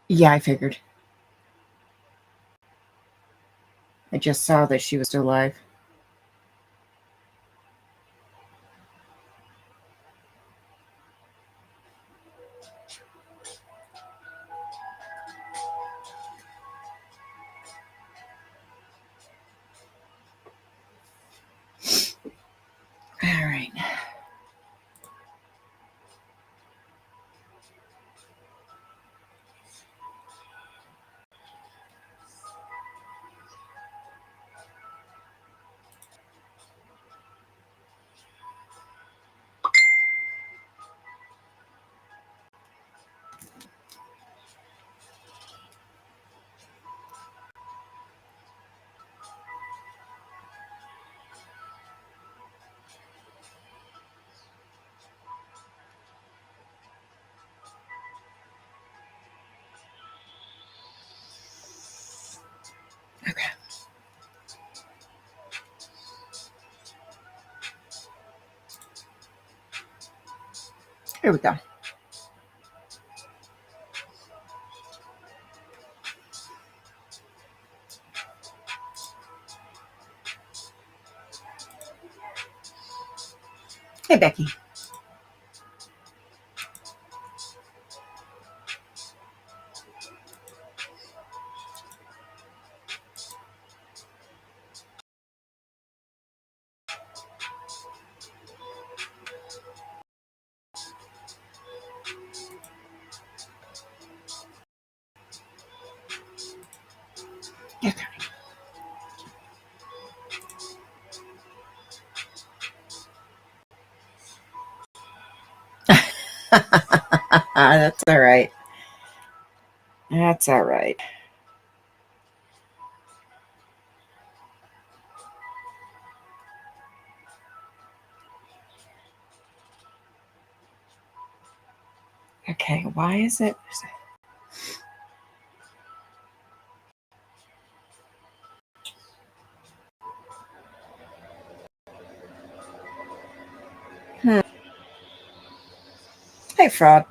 Yeah, I figured. I just saw that she was still alive. All right. Okay. Here we go. Hey, Becky. Okay. That's all right. That's all right. Okay, why is it? Hey, fraud.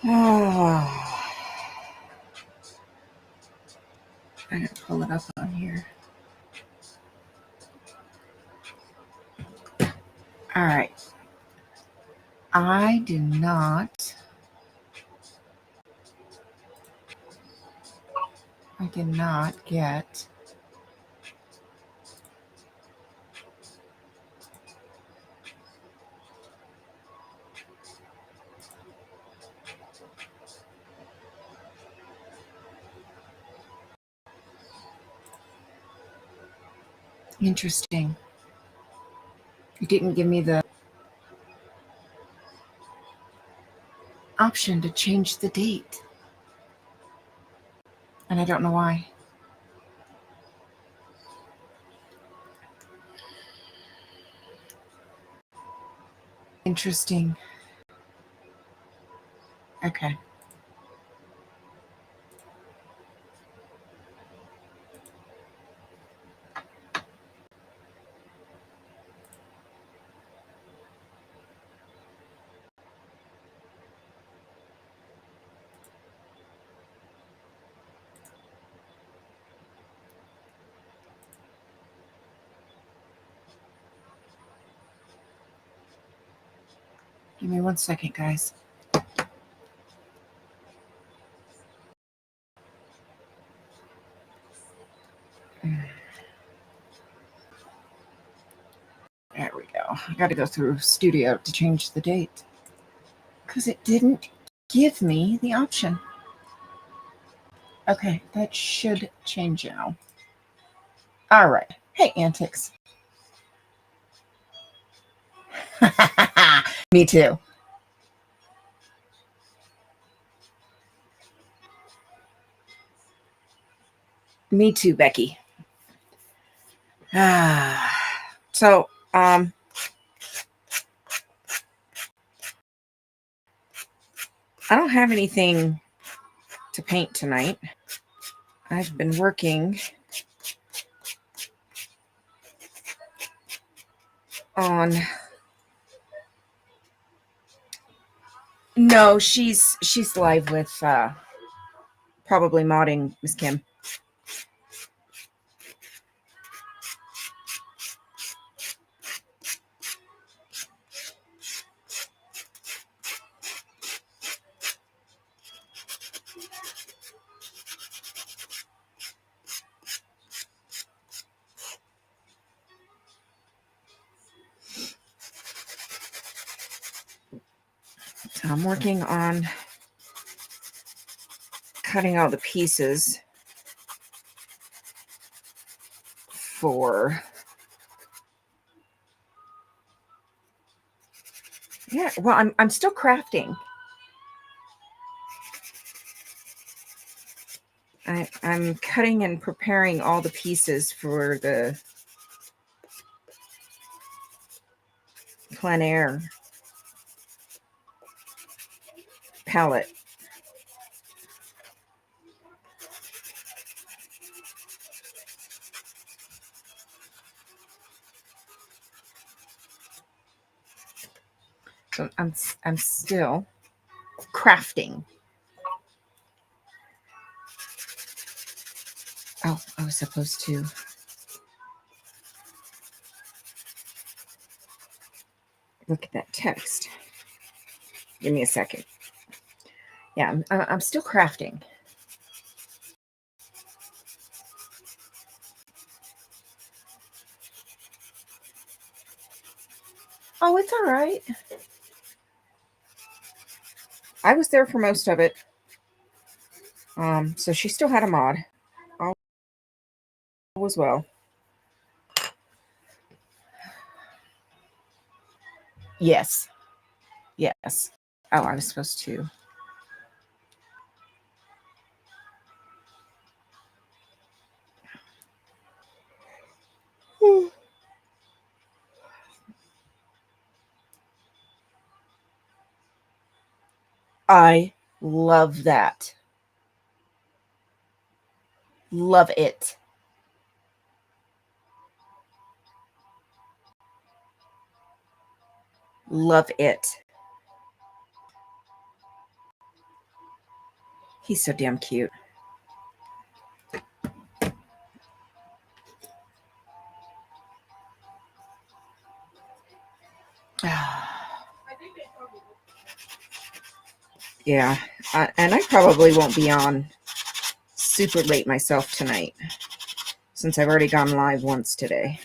Oh, I'm going to pull it up on here. All right. I do not I did not get. Interesting. You didn't give me the option to change the date. And I don't know why. Interesting. Okay. Give me 1 second, guys. There we go. I got to go through Studio to change the date because it didn't give me the option. Okay, that should change now. All right. Hey, Antics. Me too. Me too, Becky. So, I don't have anything to paint tonight. I've been working on. No, she's live with probably modding Miss Kim. So I'm working on cutting out the pieces for. Yeah, well, I'm still crafting. I'm cutting and preparing all the pieces for the plein air palette. So I'm still crafting. Oh, I was supposed to. Look at that text. Give me a second. Yeah, I'm still crafting. Oh, it's all right. I was there for most of it. So she still had a mod. All was well. Yes. Yes. Oh, I was supposed to. I love that. Love it. Love it. He's so damn cute. Yeah, and I probably won't be on super late myself tonight, since I've already gone live once today.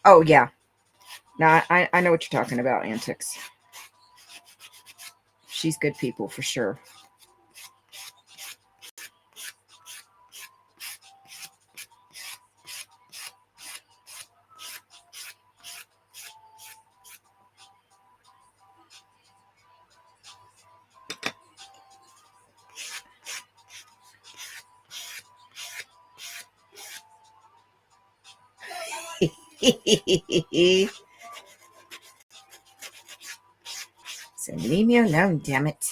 Oh, yeah. No, I know what you're talking about, Antics. She's good people for sure. So leave me alone, damn it.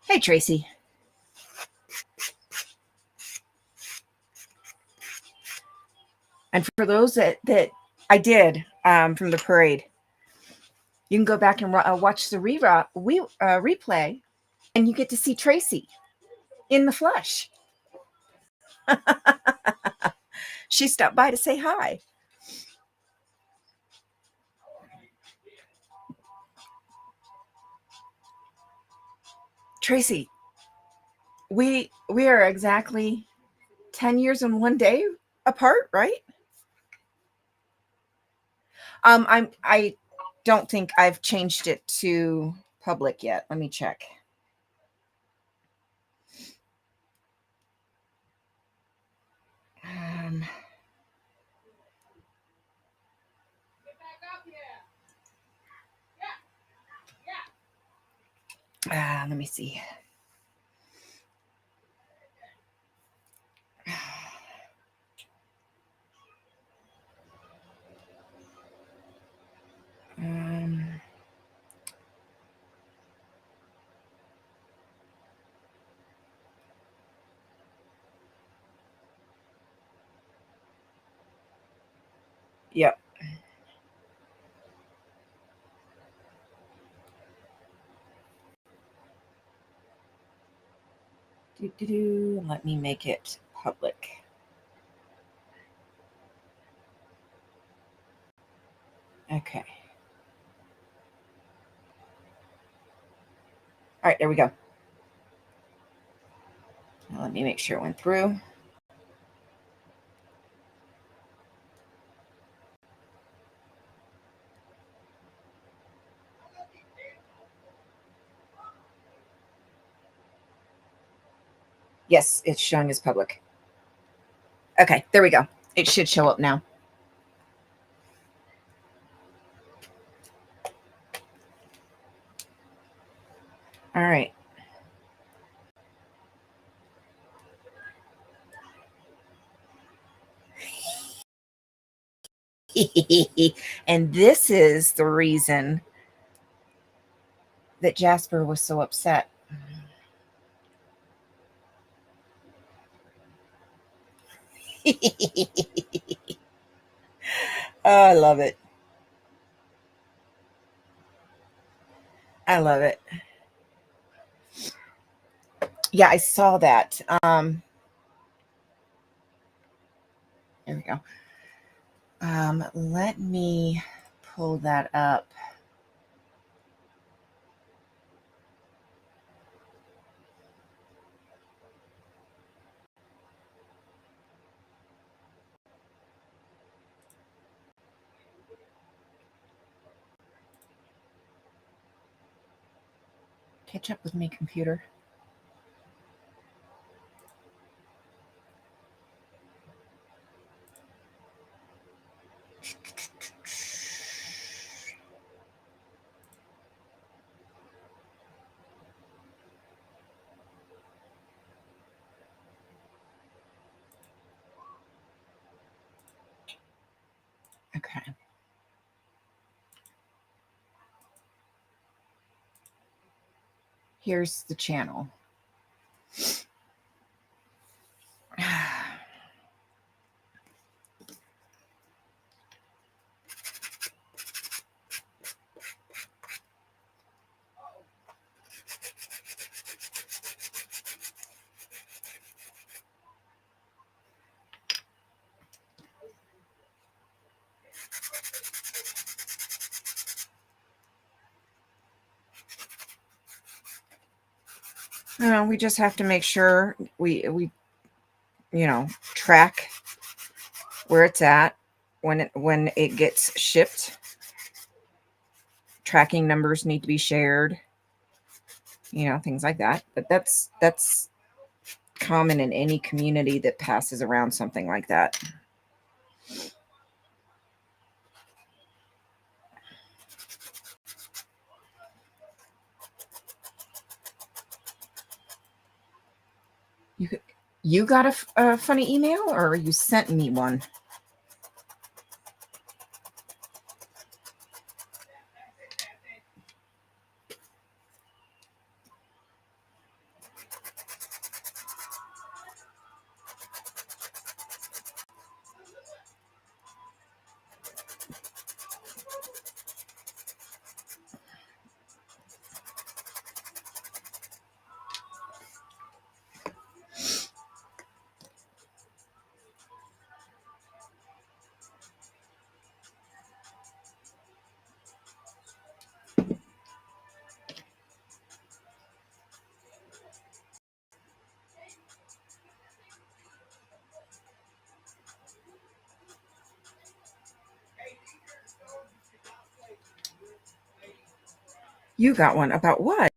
Hey, Tracy. And for those that I did from the parade, you can go back and watch the replay, and you get to see Tracy in the flesh. She stopped by to say hi. Tracy, we are exactly 10 years and 1 day apart, right? I don't think I've changed it to public yet. Let me check. Let me see. Yep. Let me make it public. Okay. All right, there we go. Now let me make sure it went through. Yes, it's showing as public. Okay, there we go. It should show up now. All right. And this is the reason that Jasper was so upset. Oh, I love it. I love it. Yeah, I saw that. There we go. Let me pull that up. Catch up with me, computer. Okay. Here's the channel. We just have to make sure we track where it's at when it gets shipped. Tracking numbers need to be shared, things like that. But that's common in any community that passes around something like that. You got a funny email, or you sent me one? You got one about what?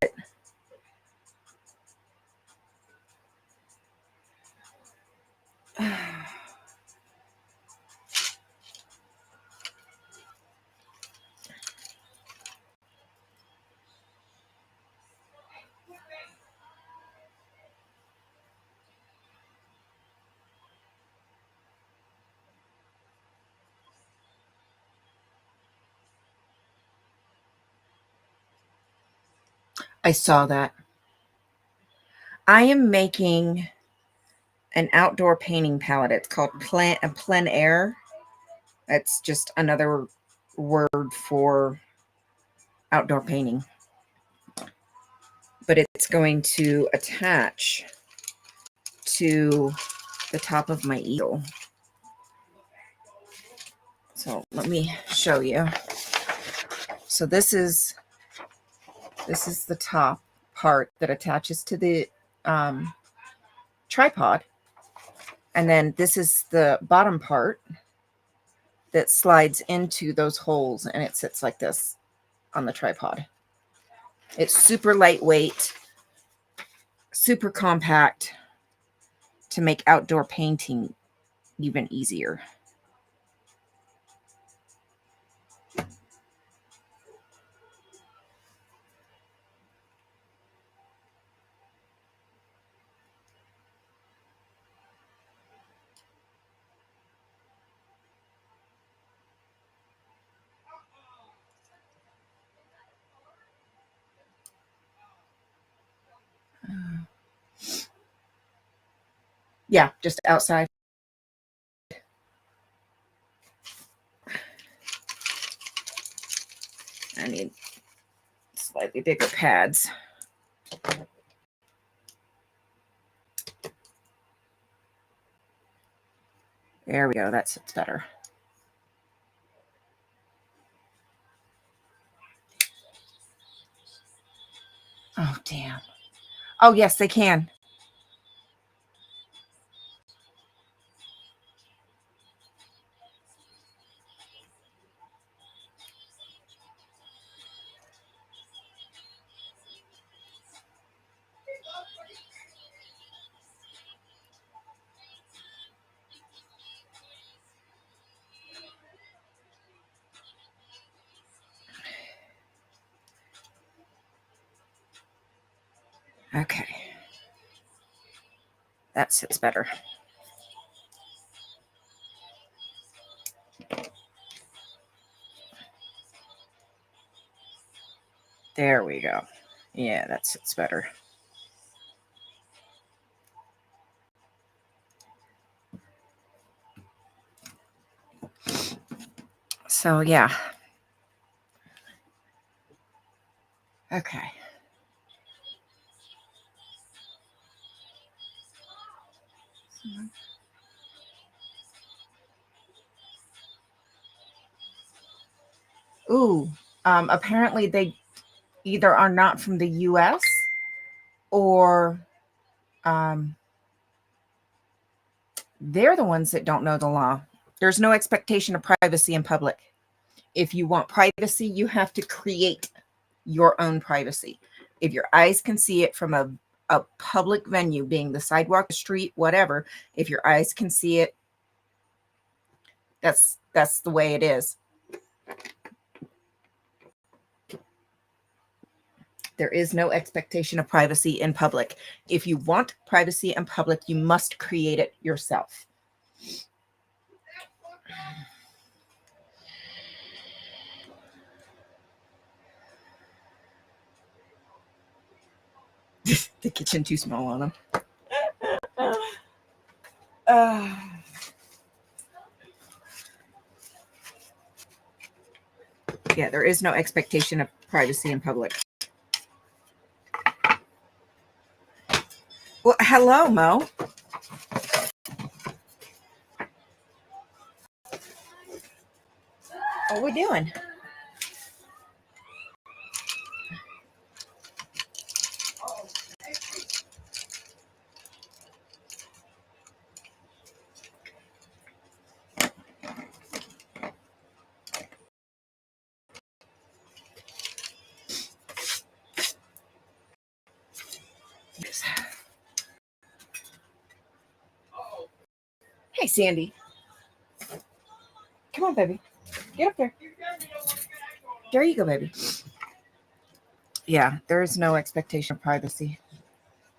I saw that. I am making an outdoor painting palette. It's called plein air. It's just another word for outdoor painting. But it's going to attach to the top of my easel. So let me show you. So this is the top part that attaches to the tripod. And then this is the bottom part that slides into those holes, and it sits like this on the tripod. It's super lightweight, super compact to make outdoor painting even easier. Yeah, just outside. I need slightly bigger pads. There we go. That sits better. Oh, damn. Oh, yes, they can. Okay. That sits better. There we go. Yeah, it's better. So yeah. Okay. Ooh. Apparently they either are not from the US or um, they're the ones that don't know the law. There's no expectation of privacy in public. If you want privacy, you have to create your own privacy. If your eyes can see it from a public venue, being the sidewalk, the street, whatever, if your eyes can see it, that's the way it is. There is no expectation of privacy in public. If you want privacy in public, you must create it yourself. The kitchen too small on them. Uh, yeah, there is no expectation of privacy in public. Well, hello, Mo. What we doing? Hey, Sandy. Come on, baby. Get up there. There you go, baby. Yeah, there is no expectation of privacy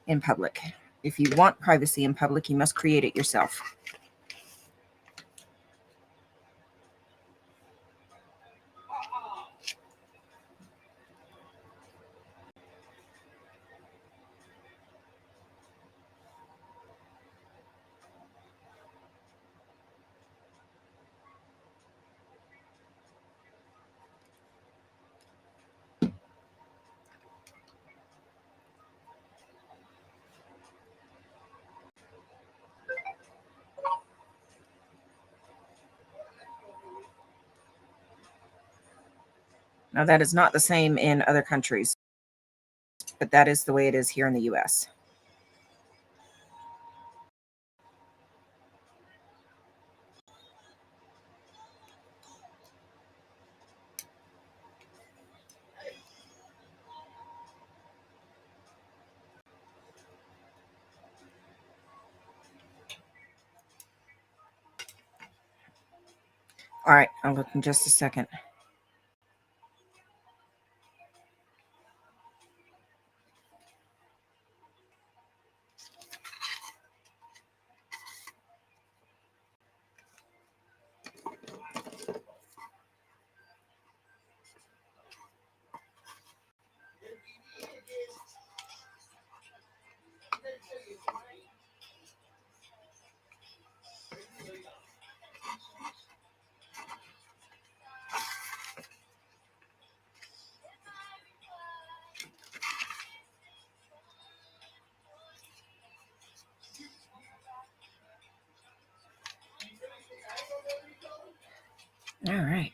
in public. If you want privacy in public, you must create it yourself. Now, that is not the same in other countries, but that is the way it is here in the US. All right, I'll look in just a second. All right.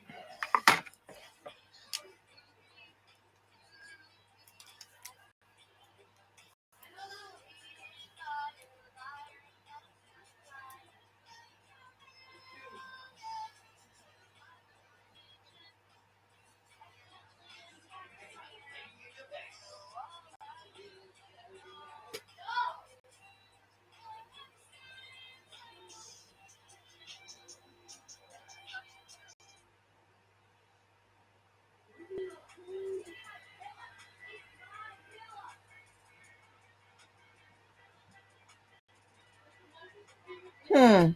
Hmm.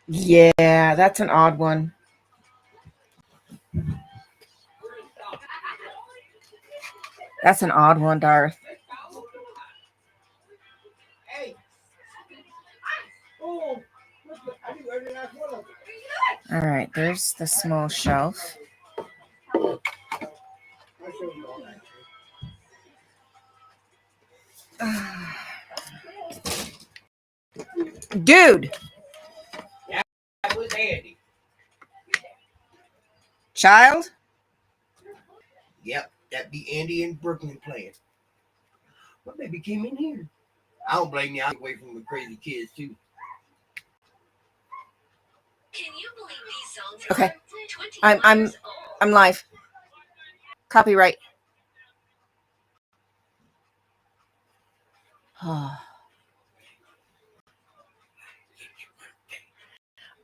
Yeah, that's an odd one. That's an odd one, Darth. All right, there's the small shelf. Dude. That was Andy. Child? Yep, that be Andy in Brooklyn playing. What baby came in here? I don't blame you. I'm away from the crazy kids too. Can you believe these songs okay. I'm live. Copyright.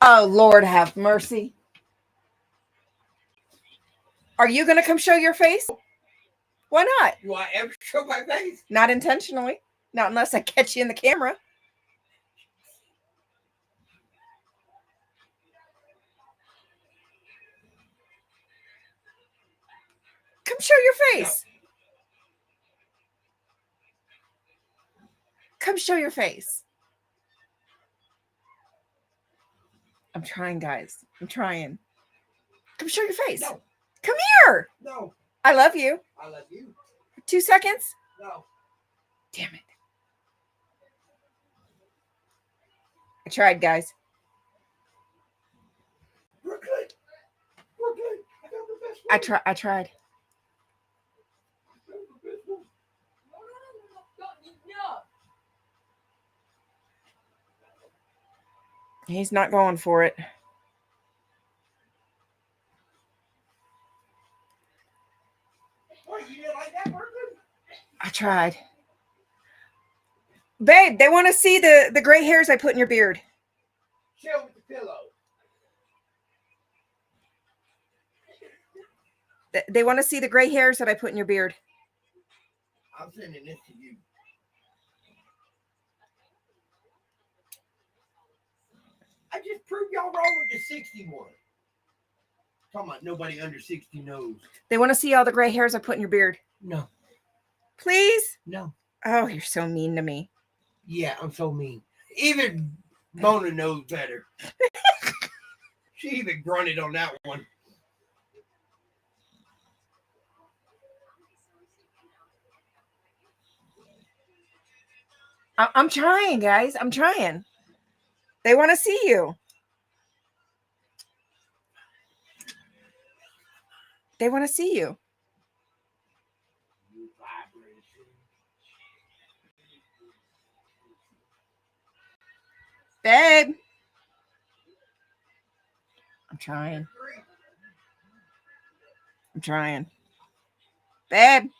Oh, Lord have mercy. Are you going to come show your face? Why not? Do I ever show my face? Not intentionally. Not unless I catch you in the camera. Come show your face. No. Come show your face. I'm trying, guys. I'm trying. Come show your face. No. Come here. No. I love you. I love you. 2 seconds? No. Damn it. I tried, guys. Brooklyn. I got the best one. I tried. He's not going for it. What, you didn't like that, Brooklyn? I tried. Babe, they want to see the gray hairs I put in your beard. Chill with the pillow. They want to see the gray hairs that I put in your beard. I'm sending this to you. I just proved y'all wrong with the 61. Talking about nobody under 60 knows. They want to see all the gray hairs I put in your beard. No. Please? No. Oh, you're so mean to me. Yeah, I'm so mean. Even Mona knows better. She even grunted on that one. I'm trying, guys. I'm trying. They want to see you. They want to see you. Babe. I'm trying. I'm trying. Babe.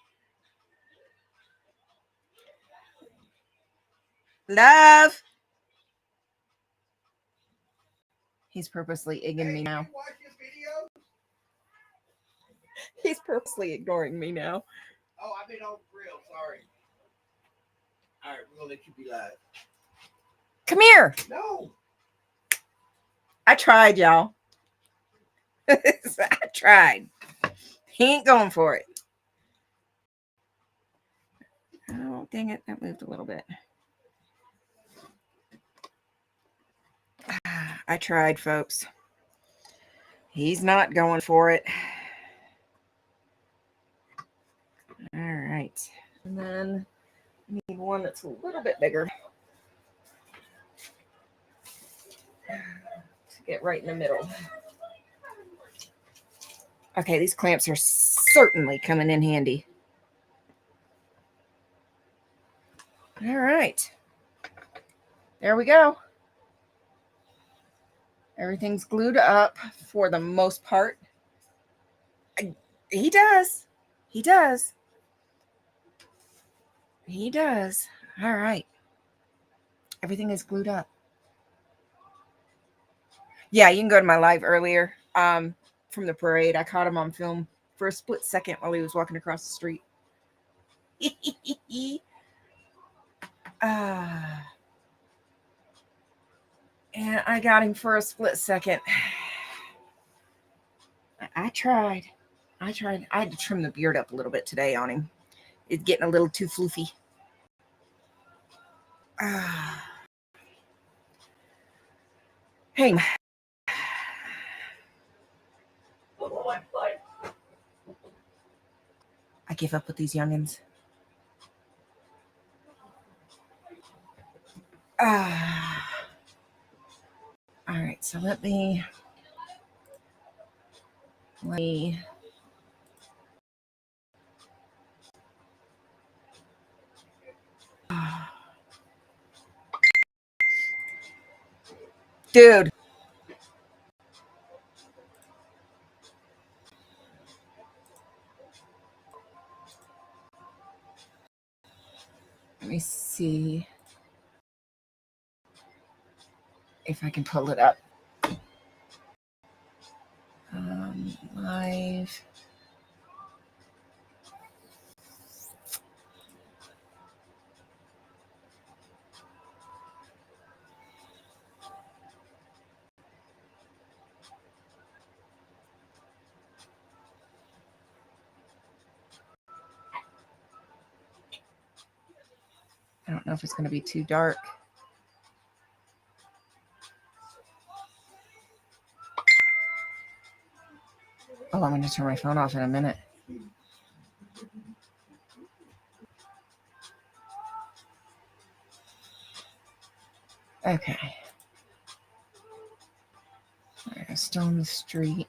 Love. He's purposely ignoring me now. He's purposely ignoring me now. Oh, I've been on real. Sorry. All right, we're going to let you be live. Come here. No. I tried, y'all. I tried. He ain't going for it. Oh, dang it. That moved a little bit. I tried, folks. He's not going for it. All right. And then I need one that's a little bit bigger to get right in the middle. Okay, these clamps are certainly coming in handy. All right. There we go. Everything's glued up for the most part. He does. He does. He does. All right. Everything is glued up. Yeah, you can go to my live earlier from the parade. I caught him on film for a split second while he was walking across the street. And I got him for a split second. I tried. I had to trim the beard up a little bit today on him. It's getting a little too floofy. Hey. I give up with these youngins. All right, so let me dude. Let me see if I can pull it up. Live. I don't know if it's going to be too dark. Oh, I'm going to turn my phone off in a minute. Okay. Right, still in the street.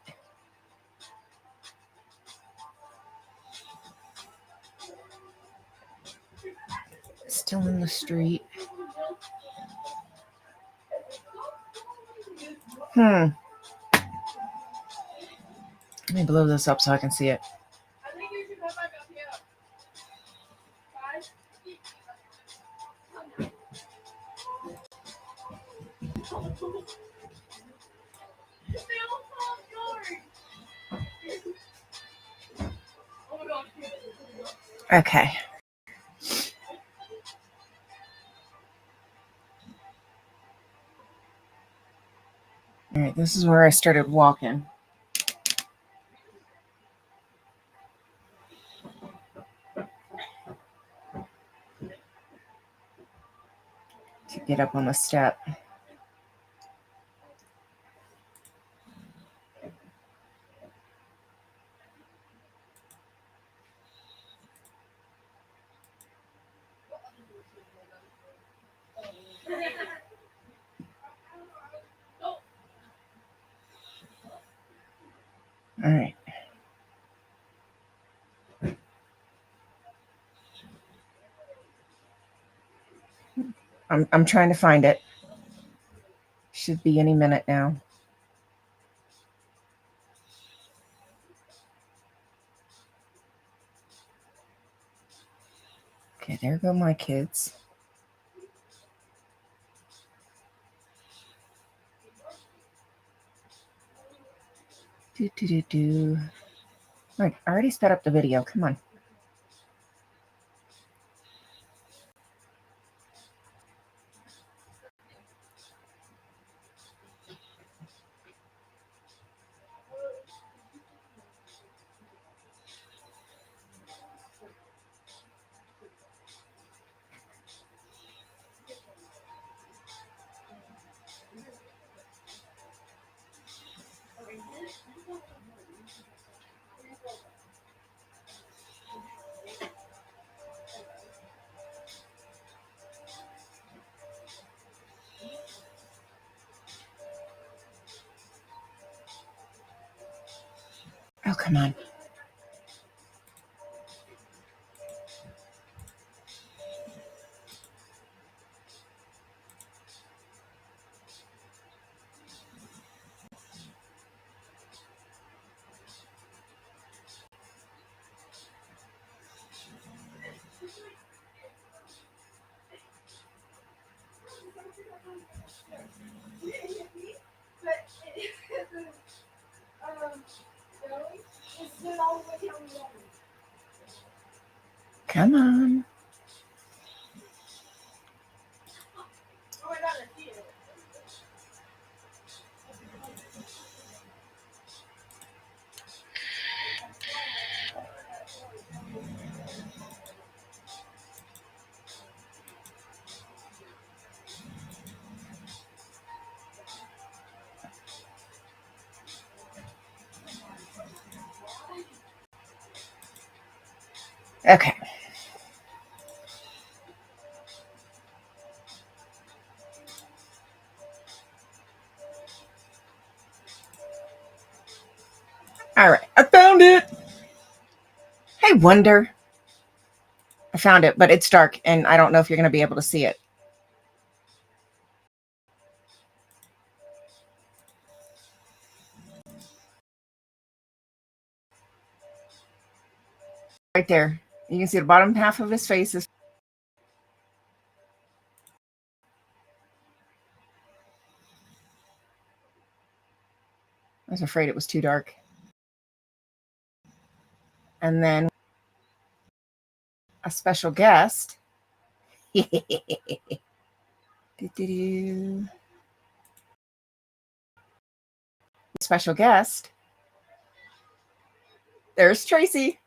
Still in the street. Let me blow this up so I can see it. Okay. All right, this is where I started walking. To get up on the step. All right. I'm trying to find it. Should be any minute now. Okay, there go my kids. Right, I already sped up the video. Come on. Oh, come on. Come on. I wonder. I found it, but it's dark, and I don't know if you're going to be able to see it. Right there. You can see the bottom half of his face is. I was afraid it was too dark. And then a special guest. Special guest. There's Tracy.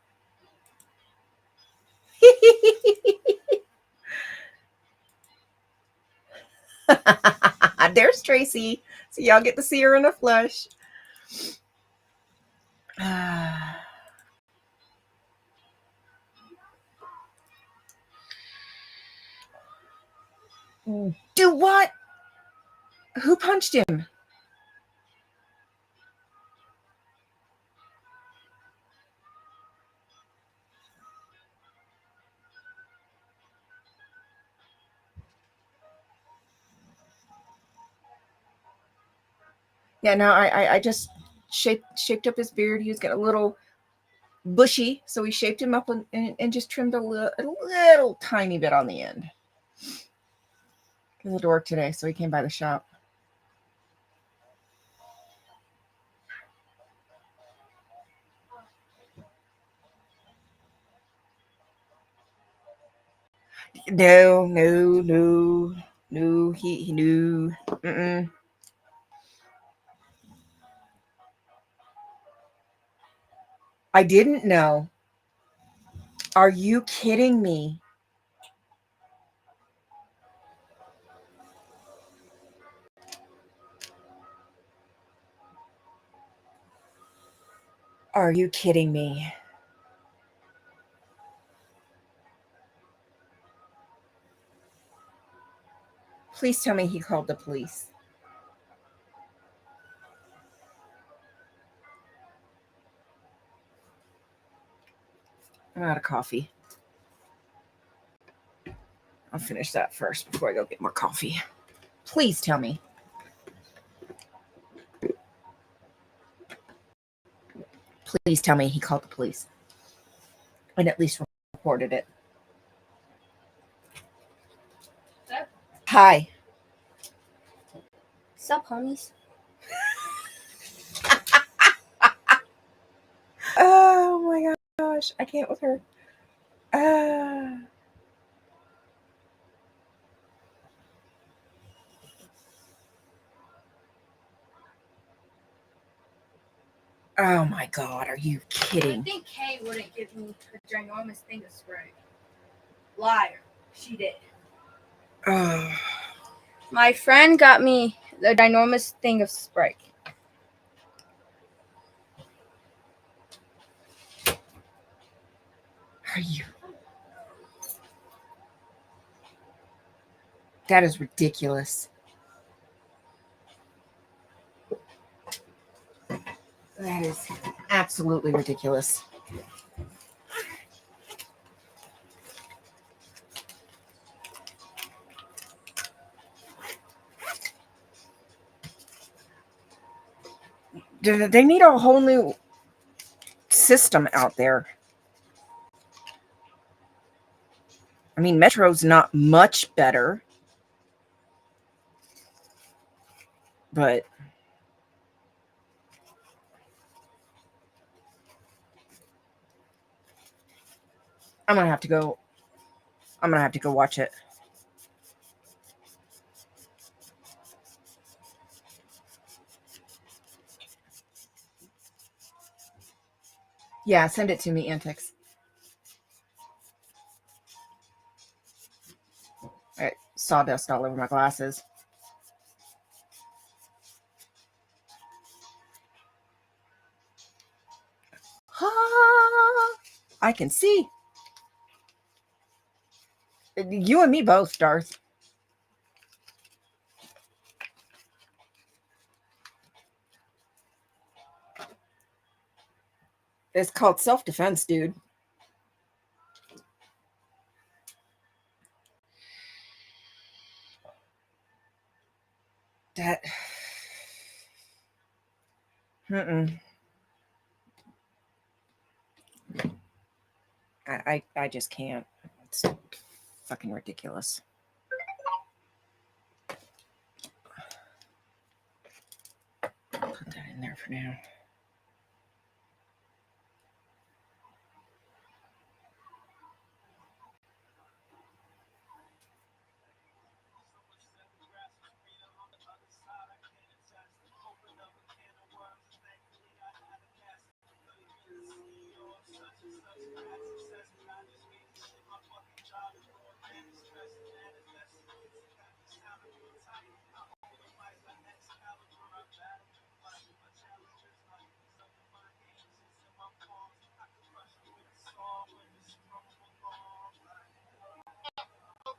There's Tracy. So y'all get to see her in the flesh. Do what? Who punched him? Yeah, no, I just shaped up his beard. He was getting a little bushy, so we shaped him up and just trimmed a little tiny bit on the end. He had to work today, so he came by the shop. No, he knew. Mm-mm. I didn't know. Are you kidding me? Are you kidding me? Please tell me he called the police. I'm out of coffee. I'll finish that first before I go get more coffee. Please tell me. Please tell me he called the police. And at least reported it. Hi. Sup, homies? Oh my gosh. I can't with her. Oh my God. Are you I kidding? think Kay wouldn't give me a ginormous thing of spray. Liar. She did. Oh. My friend got me the ginormous thing of Sprite. Are you? That is ridiculous. That is absolutely ridiculous. They need a whole new system out there. I mean, Metro's not much better, but I'm gonna have to go watch it. Yeah, send it to me, Antics. All right, sawdust all over my glasses. I can see. You and me both, Darth. It's called self-defense, dude. That. Mm-mm. I just can't. It's fucking ridiculous. Put that in there for now.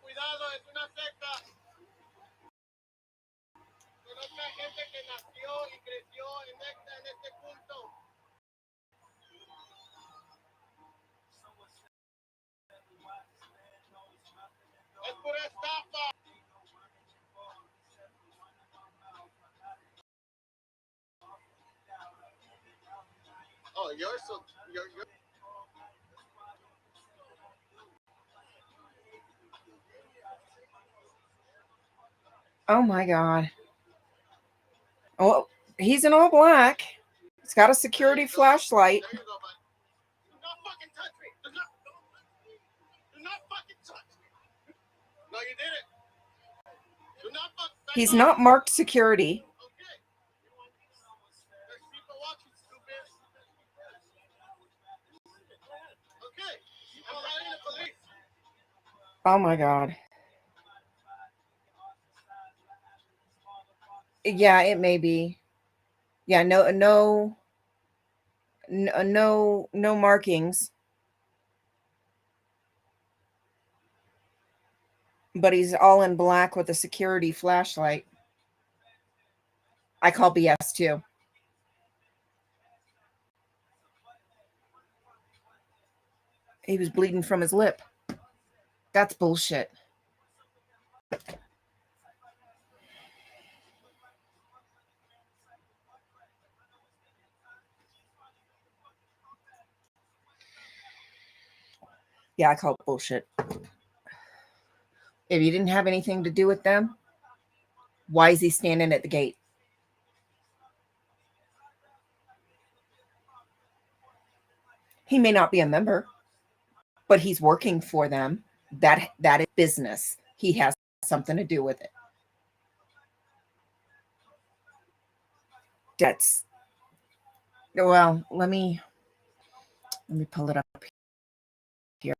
Cuidado, es una secta. Conozco a gente que nació y creció en este culto. Es pura estafa. Oh, you're so you're Oh my god. Oh, he's in all black. He's got a security flashlight. There you go, bud. Do not fucking touch me. Do not fucking touch me. No, you did it. Do not fucking. He's not marked security. Okay. There's people watching, stupid. Okay. I'm calling the police. Oh my god. Yeah, it may be. Yeah, no markings. But he's all in black with a security flashlight. I call BS too. He was bleeding from his lip. That's bullshit. Yeah, I call it bullshit. If you didn't have anything to do with them, why is he standing at the gate? He may not be a member, but he's working for them. That is business. He has something to do with it. That's well, let me pull it up here.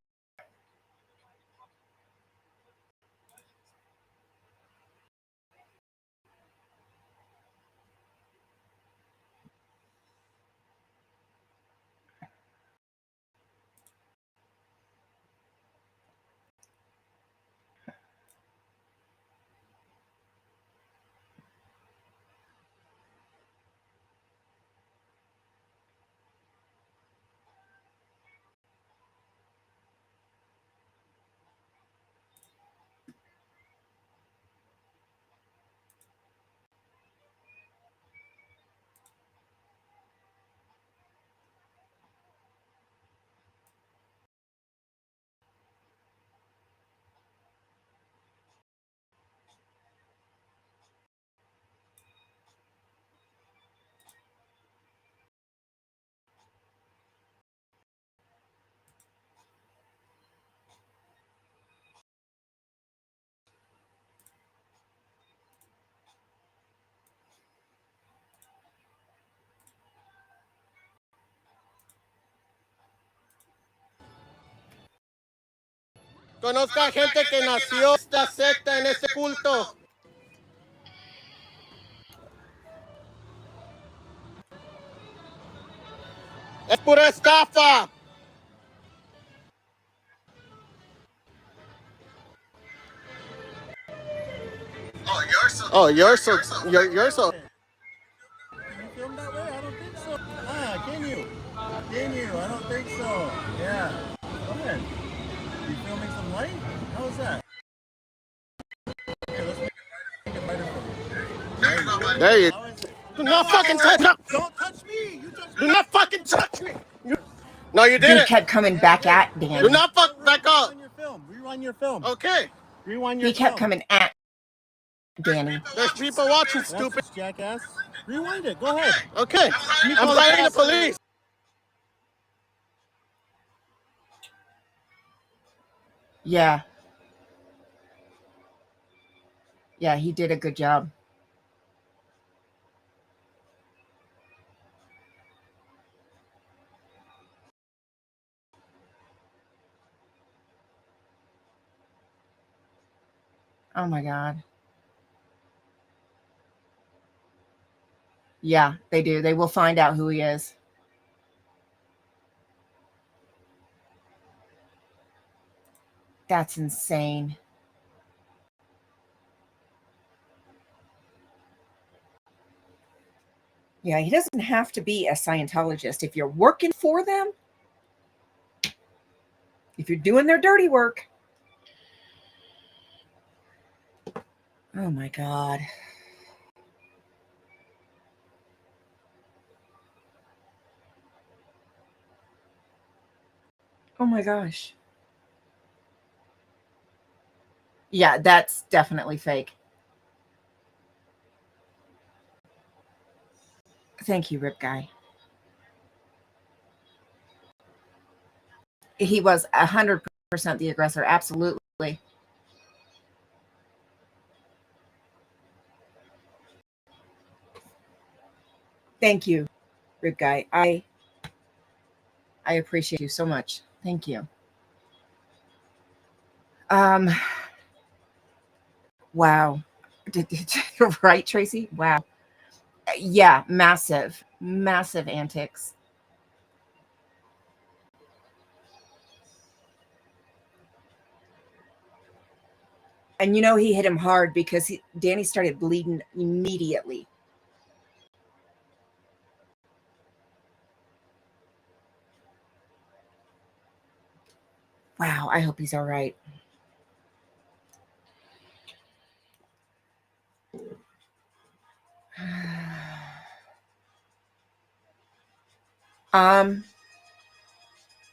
Conozco a gente que nació en esta secta, en este culto. Es pura estafa. Oh, you're so. Can you film that way? I don't think so. Ah, can you? Can you? I don't think so. Yeah. Go ahead. You filming some light? How is that? Here, let's make it lighter for you. There you How is it? do not fucking touch no, Don't touch me! You touch do me! not fucking touch me. No, you He did it. kept coming back at Do Danny. not fuck back up. Rewind your film. Rewind your film. Okay. Rewind your He kept film. coming at Danny. There's people watching, That's stupid. just jackass. Rewind it. Go ahead. Okay. Me I'm call calling the cops. police. Yeah. Yeah, he did a good job. Oh my God. Yeah, they do. They will find out who he is. That's insane. Yeah, he doesn't have to be a Scientologist. If you're working for them, if you're doing their dirty work. Oh my God. Oh my gosh. Yeah, that's definitely fake. Thank you, Rip Guy. He was 100% the aggressor. Absolutely. Thank you, Rip Guy. I appreciate you so much. Thank you. Wow. Right, Tracy? Wow. Yeah, massive, massive antics. And you know he hit him hard because Danny started bleeding immediately. Wow, I hope he's all right.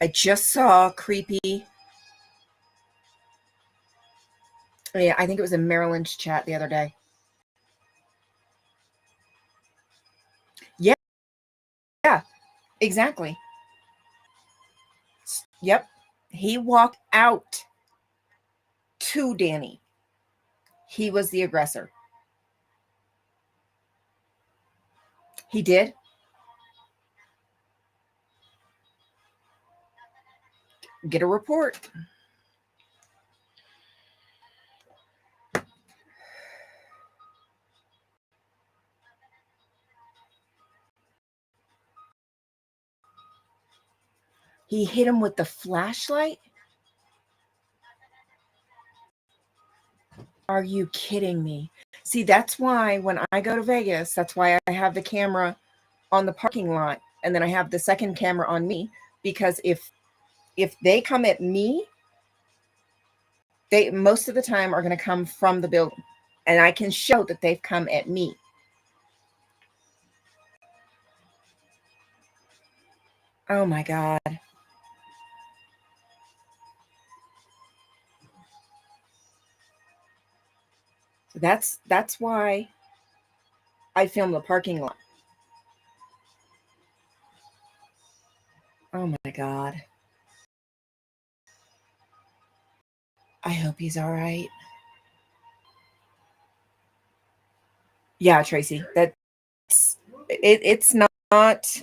I just saw creepy. Yeah, I think it was in Maryland's chat the other day. Yeah, yeah, exactly. Yep. He walked out to Danny. He was the aggressor. He did. Get a report. He hit him with the flashlight. Are you kidding me? See, that's why when I go to Vegas, that's why I have the camera on the parking lot and then I have the second camera on me, because if they come at me, they most of the time are going to come from the building and I can show that they've come at me. Oh my God. That's why I film the parking lot. Oh my God. I hope he's all right. Yeah, Tracy, it's not.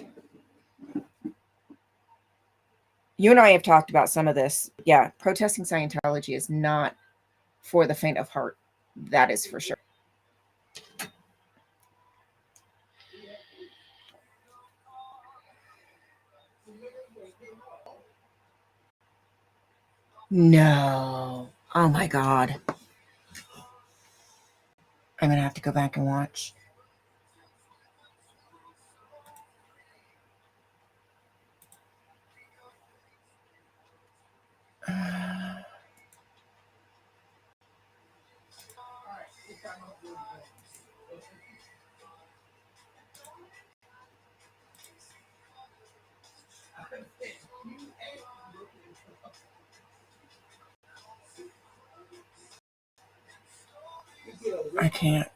You and I have talked about some of this. Yeah, protesting Scientology is not for the faint of heart. That is for sure. No. Oh my God. I'm going to have to go back and watch. I can't.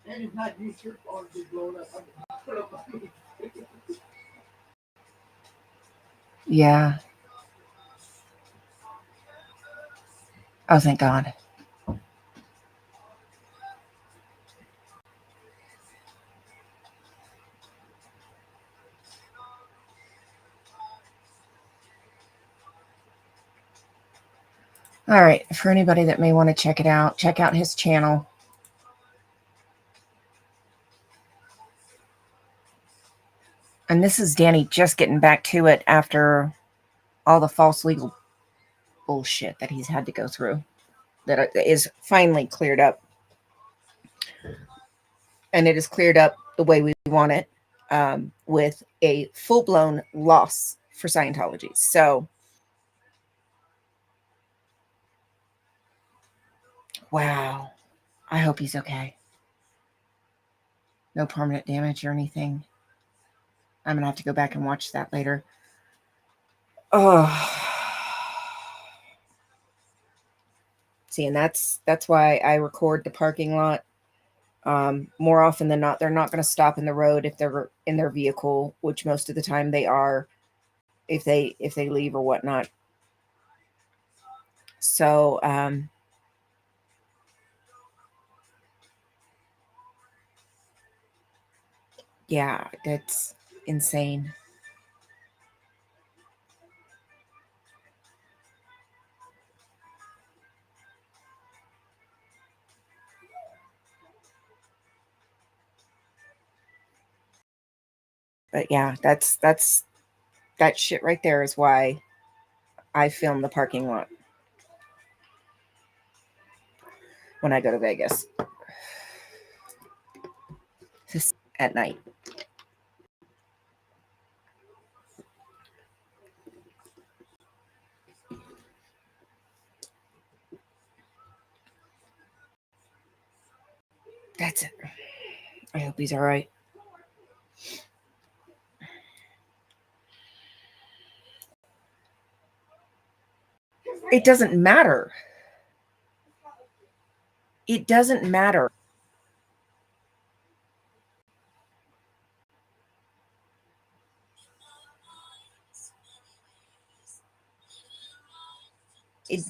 And it's not your shirt all just blown up. Put up on me. Yeah. Oh, thank God. All right. For anybody that may want to check out his channel. And this is Danny just getting back to it after all the false legal bullshit that he's had to go through that is finally cleared up. And it is cleared up the way we want it, with a full-blown loss for Scientology. So, wow. I hope he's okay. No permanent damage or anything. I'm going to have to go back and watch that later. Oh. See, and that's why I record the parking lot. More often than not, they're not going to stop in the road if they're in their vehicle, which most of the time they are, if they leave or whatnot. So, yeah, that's insane. But yeah, that's that shit right there is why I film the parking lot when I go to Vegas at night. That's it. I hope he's all right. It doesn't matter. It doesn't matter. It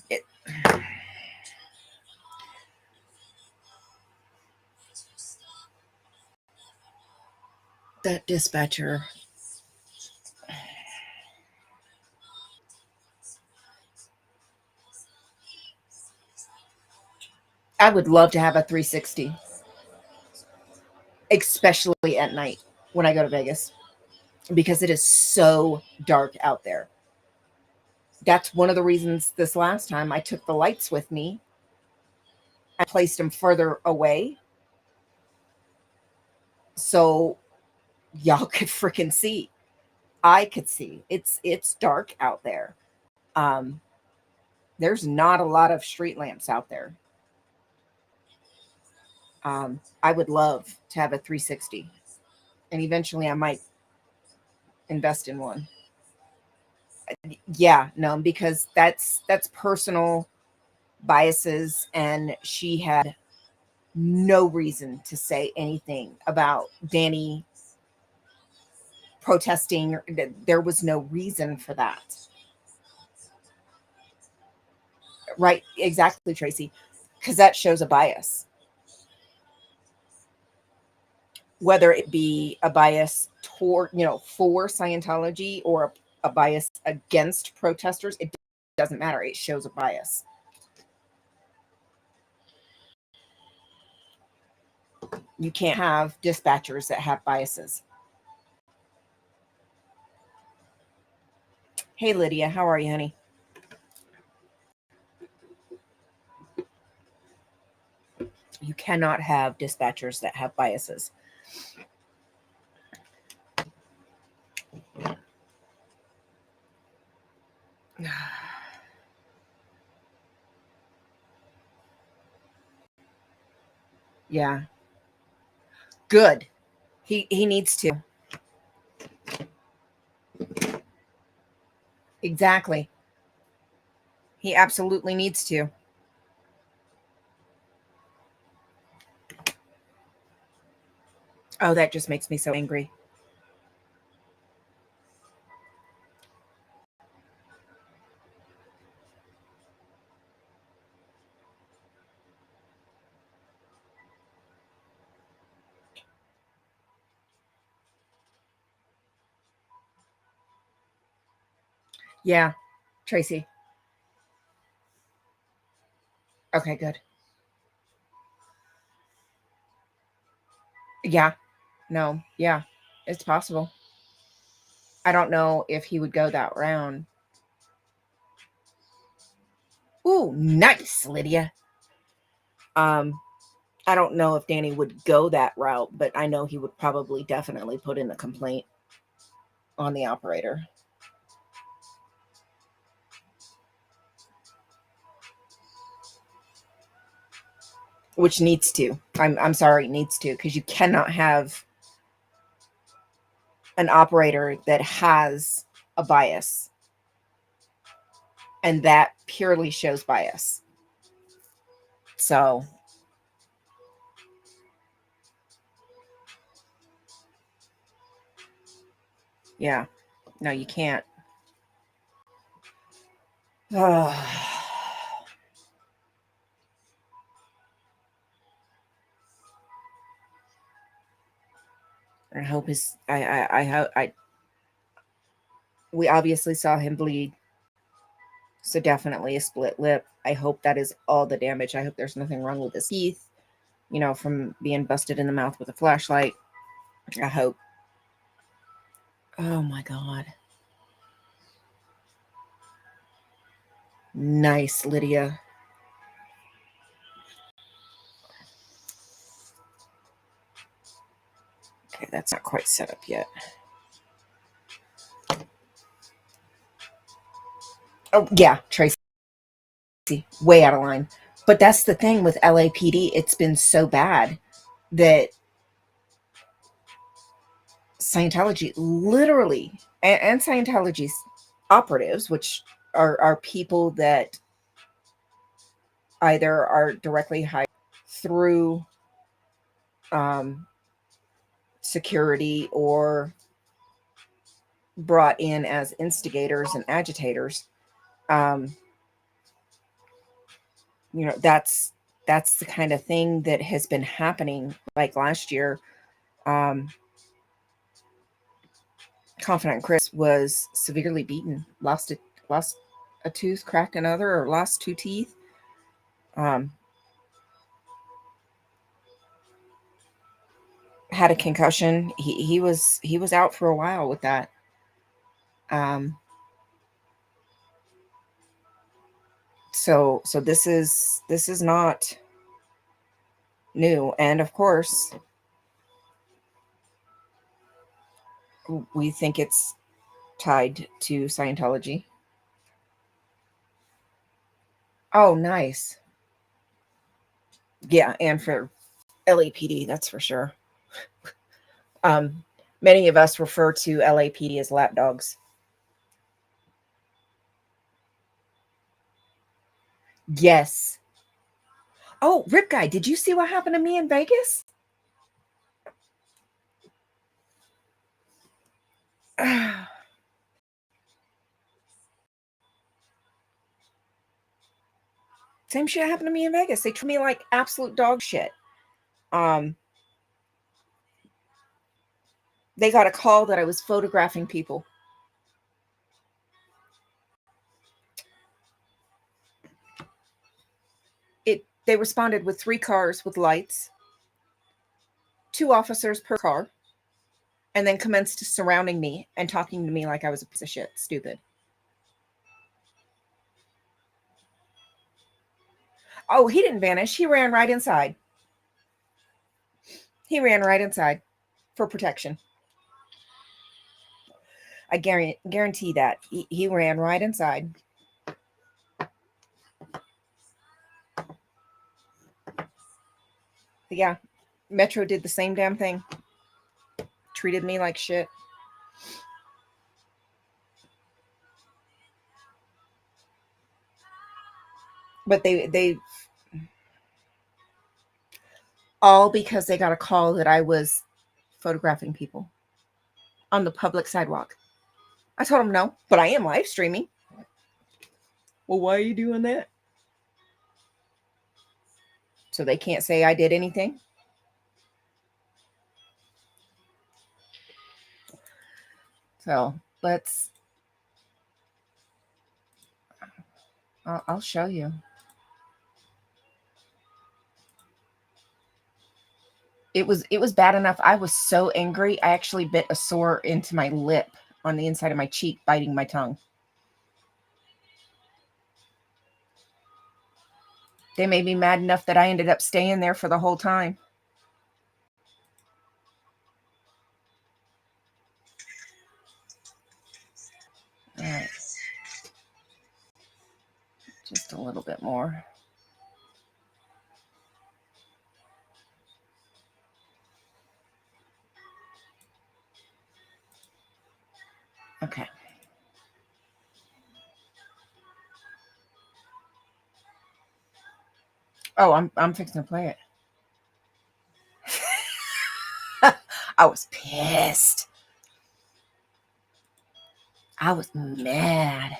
that dispatcher. I would love to have a 360, especially at night when I go to Vegas, because it is so dark out there. That's one of the reasons this last time I took the lights with me. I placed them further away so y'all could freaking see. I could see. It's dark out there. There's not a lot of street lamps out there. I would love to have a 360, and eventually I might invest in one. Yeah, no, because that's personal biases, and she had no reason to say anything about Danny protesting. There was no reason for that. Right, exactly, Tracy, because that shows a bias. Whether it be a bias toward, for Scientology, or a bias against protesters, it doesn't matter. It shows a bias. You can't have dispatchers that have biases. Hey, Lydia, how are you, honey? You cannot have dispatchers that have biases. Yeah. Good. He needs to. Exactly. He absolutely needs to. Oh, that just makes me so angry. Yeah, Tracy. Okay, good. Yeah, no, yeah, it's possible. I don't know if he would go that round. Ooh, nice, Lydia. Um, I don't know if Danny would go that route, but I know he would probably definitely put in a complaint on the operator. Which needs to. I'm sorry, needs to, because you cannot have an operator that has a bias, and that purely shows bias. So, yeah, no, you can't. I hope his. I hope I. We obviously saw him bleed, so definitely a split lip. I hope that is all the damage. I hope there's nothing wrong with his teeth, from being busted in the mouth with a flashlight. I hope. Oh my God. Nice, Lydia. Okay, that's not quite set up yet. Oh, yeah, Tracy. Way out of line. But that's the thing with LAPD. It's been so bad that Scientology literally, and Scientology's operatives, which are people that either are directly hired through um, security or brought in as instigators and agitators. Um, that's the kind of thing that has been happening. Like last year, um, Confident Chris was severely beaten, lost a tooth, cracked another, or lost two teeth. Um, had a concussion. He was out for a while with that. Um, so this is not new, and of course we think it's tied to Scientology. Oh, nice. Yeah, and for LAPD, that's for sure. Um, Many of us refer to LAPD as lapdogs. Yes. Oh, Rip Guy, did you see what happened to me in Vegas? Same shit happened to me in Vegas. They treat me like absolute dog shit. Um, they got a call that I was photographing people. They responded with 3 cars with lights, 2 officers per car, and then commenced surrounding me and talking to me like I was a piece of shit. Stupid. Oh, he didn't vanish. He ran right inside. He ran right inside for protection. I guarantee that. He ran right inside. Yeah, Metro did the same damn thing. Treated me like shit. But they all because they got a call that I was photographing people on the public sidewalk. I told them no, but I am live streaming. Well, why are you doing that? So they can't say I did anything. So I'll show you. It was bad enough. I was so angry. I actually bit a sore into my lip on the inside of my cheek, biting my tongue. They made me mad enough that I ended up staying there for the whole time. All right. Just a little bit more. Okay. Oh, I'm fixing to play it. I was pissed. I was mad.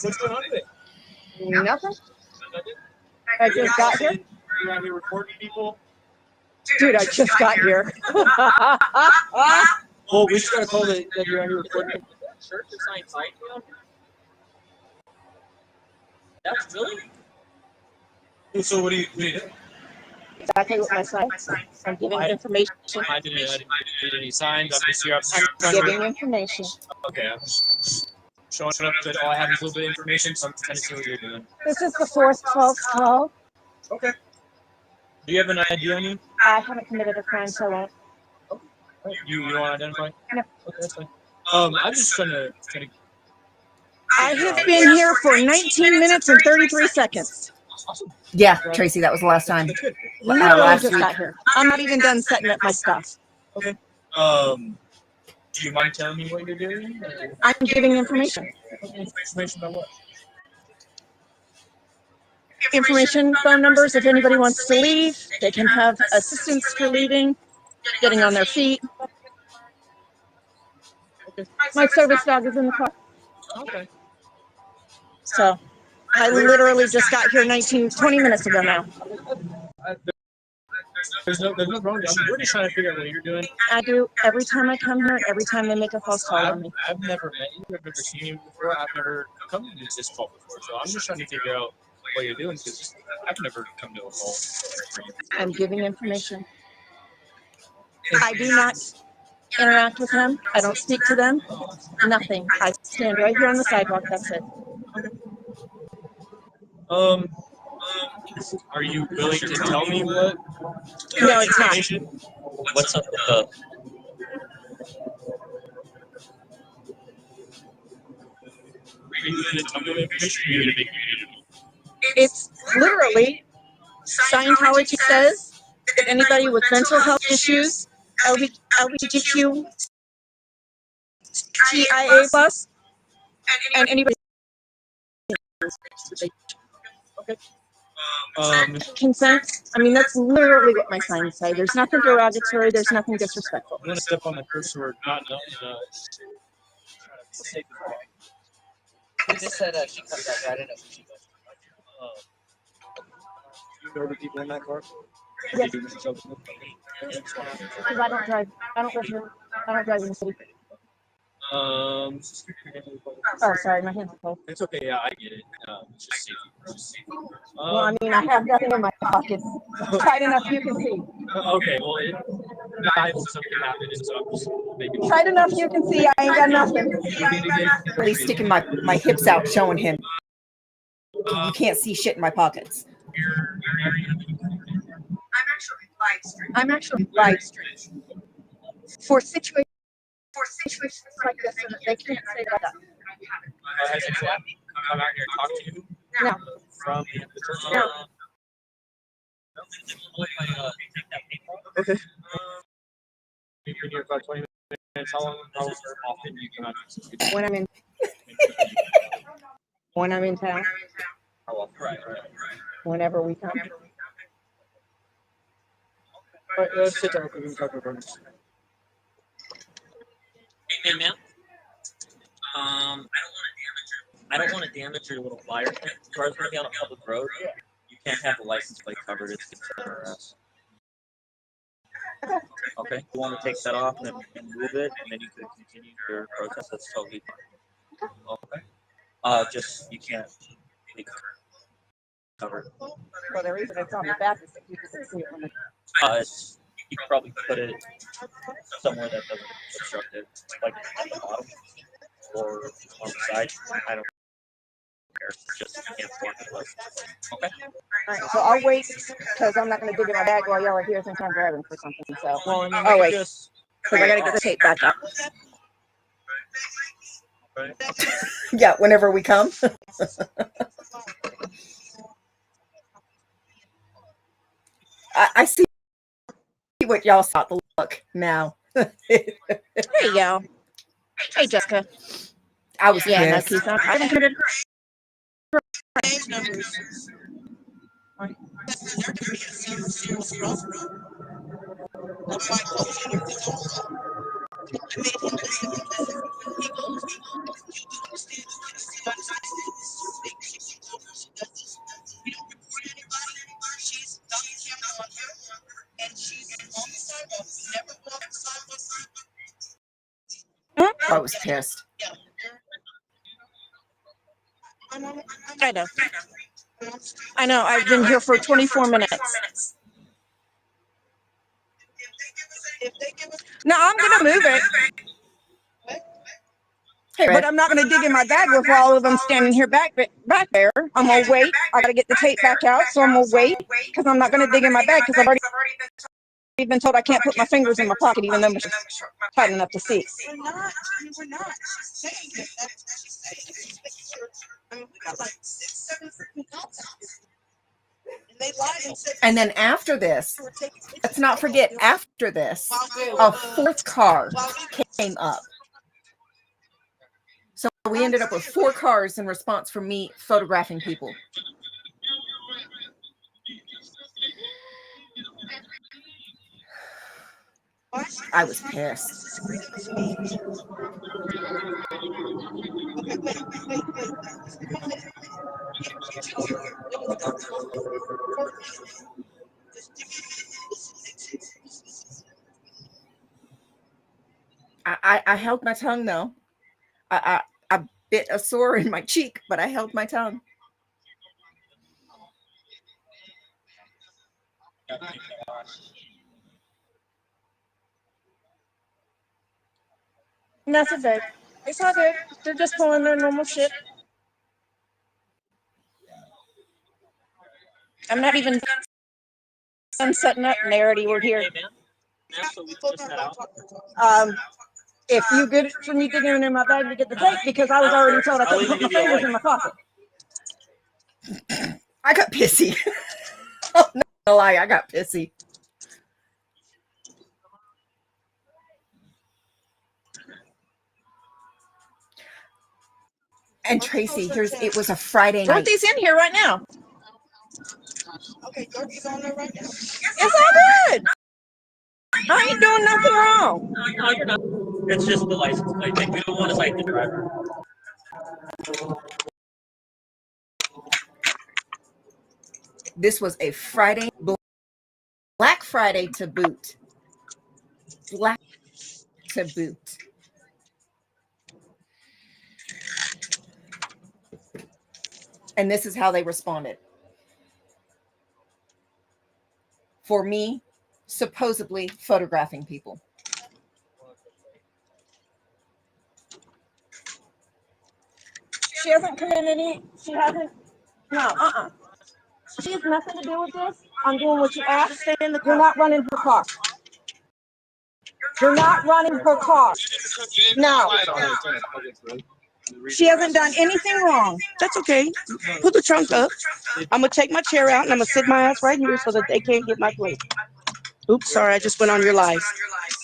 What's going on today? Nothing. Nothing? I just got here. You're out here recording people? Dude, I just got here. Well, we just got a call that you're out here recording people. Church is not inviting you out here? That's really? So what do you do? Exactly what my sign. I'm giving information. I didn't read any signs. I'm just here. I'm giving information. Okay, I'm just showing up that all I have is a little bit of information, so I'm trying to see what you're doing. This is the fourth false call. Okay. Do you have an ID on you? I haven't committed a crime, so I won't. You don't want to identify? No. Okay, that's fine. I'm just trying to I have been here for 19 minutes and 33 seconds. Awesome. Yeah, Tracy, that was the last time. That's good. Literally last just week. got here. I'm not even done setting up my stuff. Okay. Do you mind telling me what you're doing? Or I'm giving information. information about what? Information, phone numbers. If anybody wants to leave, they can have assistance for leaving, getting on their feet. My service dog is in the car. Okay. So I literally just got here 20 minutes ago now. There's no wrong. We're just trying to figure out what you're doing. I do every time I come here, every time they make a false call on me. I've never met you. I've never seen you before. I've never come to this call before. So I'm just trying to figure out what you're doing because I've never come to a call. I'm giving information. I do not interact with them. I don't speak to them. Nothing. I stand right here on the sidewalk. That's it. Are you willing to tell me what? No, it's not. Information? What's up with the? Are you willing to tell me what information? Or are you gonna make me? It's literally Scientology says that anybody with mental health issues, LGBTQ, TIA plus, and anybody consent. I mean, that's literally what my signs say. There's nothing derogatory. There's nothing disrespectful. I'm gonna step on the first word, not. She just said she comes back. I didn't know who she was. You know the people in that car? Yes. Because I don't drive. I don't live here. I don't drive in the city. Oh, sorry, my hands are cold. It's okay. Yeah, I get it. It's just safety. Well, I mean, I have nothing in my pockets. Tight enough you can see. Okay. Well, dive if something happened, and so I'm just making Tight enough you can see. I ain't got nothing. Really sticking my hips out, showing him you can't see shit in my pockets. I'm actually live streaming for situations like this, so that they can't say that. Has anyone come out here and talk to you No. from the church? No. Okay. You've been here for about 20 minutes. How often do you come out? When I'm in town, How often? Right. whenever we come. All right, let's sit down. We can talk about this. Hey, man. I don't want to damage your little flyer. As far as being on a public road, you can't have the license plate covered. It's considered arrest. Okay. You want to take that off and move it, and then you could continue your protest. That's totally fine. Okay. Just you can't make it covered. Well, the reason it's on the back is that people can see it when You could probably put it somewhere that doesn't obstruct it, like at the bottom or on the side. I don't care. Just you can't block it less. Okay. All right, so I'll wait because I'm not going to dig in my bag while y'all are here since I'm driving for something. So Well, I mean, I'll wait just because I got to get the tape back up. Yeah, whenever we come. I see what y'all saw the look now. There you go. Hey, Jessica. I was Yeah, no, pissed. Keith, I haven't committed. I was pissed. I know. I know. I've been here for 24 minutes. No, I'm going to move it, Hey, but Red. I'm not going to dig in my bag with all of them standing here back there. I'm going to wait. I got to get the tape back out, so I'm going to wait because I'm not going to dig in my bag because I've already been told I can't put my fingers in my pocket even though I'm tight enough to see. We're not. She's saying it. That's what she's saying. I mean, we got like 6, 7 freaking cops out. And they lied and said. And then after this, let's not forget, after this, a fourth car came up. So we ended up with 4 cars in response from me photographing people. I was pissed. I held my tongue though. I bit a sore in my cheek, but I held my tongue. Nothing big. It's all good. They're just pulling their normal shit. I'm not even done setting up and they already were here. So we can just head out. If you get it for me digging in my bag to get the tape, because I was already told I couldn't put my fingers in my pocket. I got pissy. Oh, not gonna lie, I got pissy. And Tracy, it was a Friday night. Dorothy's in here right now. Okay, Dorothy's on there right now. It's all good. I ain't doing nothing wrong. No, you're not. It's just the license plate thing. We don't want to cite the driver. This was a Friday, Black Friday to boot. Black to boot. And this is how they responded. For me, supposedly photographing people. She hasn't committed any. She hasn't. No. She has nothing to do with this. I'm doing what you asked. You're not running her car. You're not running her car. No. She hasn't done anything wrong. That's okay. Put the trunk up. I'm gonna take my chair out and I'm gonna sit my ass right here so that they can't get my plate. Oops, sorry, I just went on your live.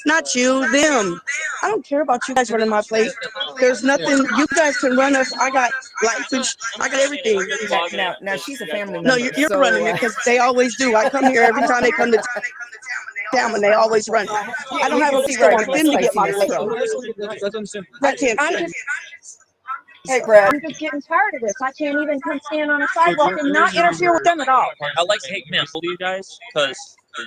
Not you, them. I don't care about you guys running my plate. There's nothing. You guys can run us. I got life insurance. I got everything. Now she's a family member. No, you're so, running it because they always do. I come here every time they come to town and they always run it. I don't you have can a see where I want get them to get my spiciness plate. from. I can't. Hey, Brad. I'm just getting tired of this. I can't even come stand on a sidewalk and not interfere with them at all. I like to take man, you guys, because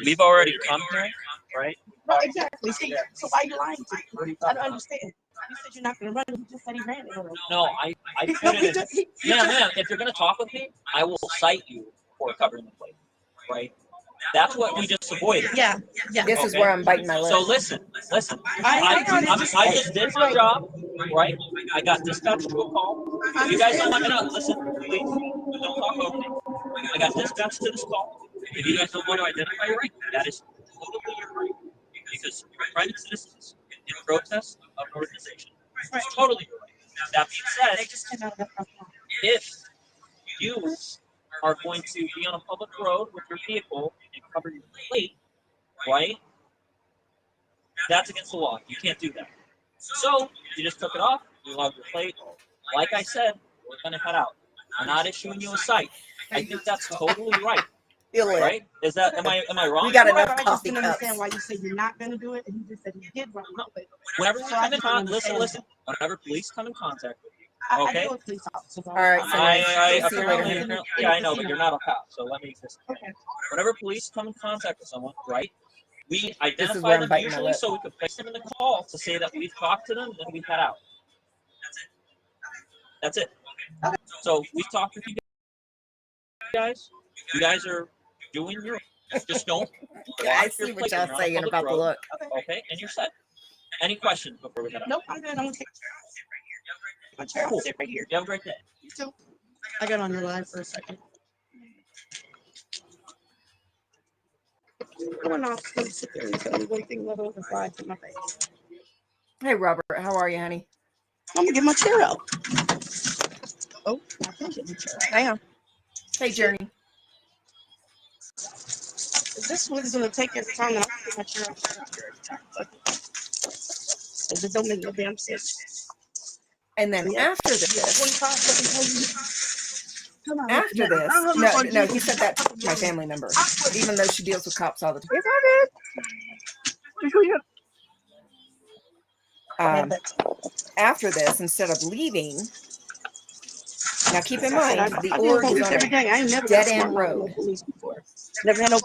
we've already come here, right? Right, exactly. So why are you lying to me? I don't understand. You said you're not going to run it. You just said he ran it already. No, I put it in. Man, if you're going to talk with me, I will cite you for covering the plate, right? That's what we just avoided. Yeah. This is where I'm biting my lip. So listen. I just did my job, right? I got dispatched to a call. If you guys don't want to listen, please don't talk over me. I got dispatched to this call. If you guys don't want to identify your right, that is totally your right. Because private citizens in protest of an organization is totally your right. That being said, if you are going to be on a public road with your vehicle and cover your plate, right? That's against the law. You can't do that. So you just took it off, you logged your plate. Like I said, we're gonna head out. I'm not issuing you a cite. I think that's totally right. Right? Is that am I wrong? We got enough I just coffee didn't understand cups. why you said you're not going to do it, and you just said you did run it. Whenever you come in contact, listen. Whenever police come in contact with you, I okay? deal with police officers. All right, so I see you later. apparently, yeah, I know, but you're not a cop, so let me just. Okay. Whenever police come in contact with someone, right? We This is identify where I'm them biting my usually lip. so we could place them in the call to say that we've talked to them and then we head out. That's it. So we've talked with you guys. You guys are doing your just don't. I walk your see what plate when y'all you're on a saying public about the road. look. Okay, and you're set. Any questions before we head out? Nope, I'm good. I'm going to take my chair. I'll sit right here. You have a great day. You too. I got on your live for a second. Going off, let me sit there and tell me one thing little and fly to my face. Hey, Robert. How are you, honey? I'm gonna get my chair out. Oh, I can't get my chair out. Hang on. Hey, Journey. This one's gonna take every time that I get my chair out. It just don't make no damn sense. And then after this, 25 seconds. Come on. after this, no, he said that to my family member, even though she deals with cops all the time. After this, instead of leaving, now keep in mind the org is on a dead end road. Never had no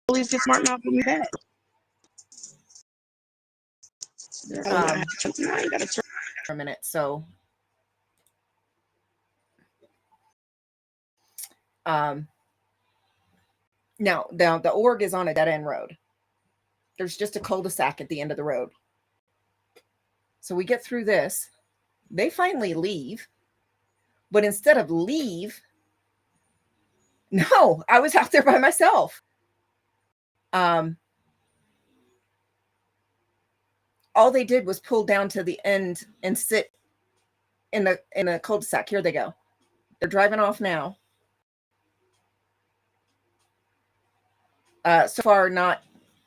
police get smart mouth with me back. I ain't got a turn. For a minute, so now the org is on a dead end road. There's just a cul-de-sac at the end of the road. So we get through this. They finally leave, but instead of leave, no, I was out there by myself. All they did was pull down to the end and sit in a cul-de-sac. Here they go. They're driving off now. So far,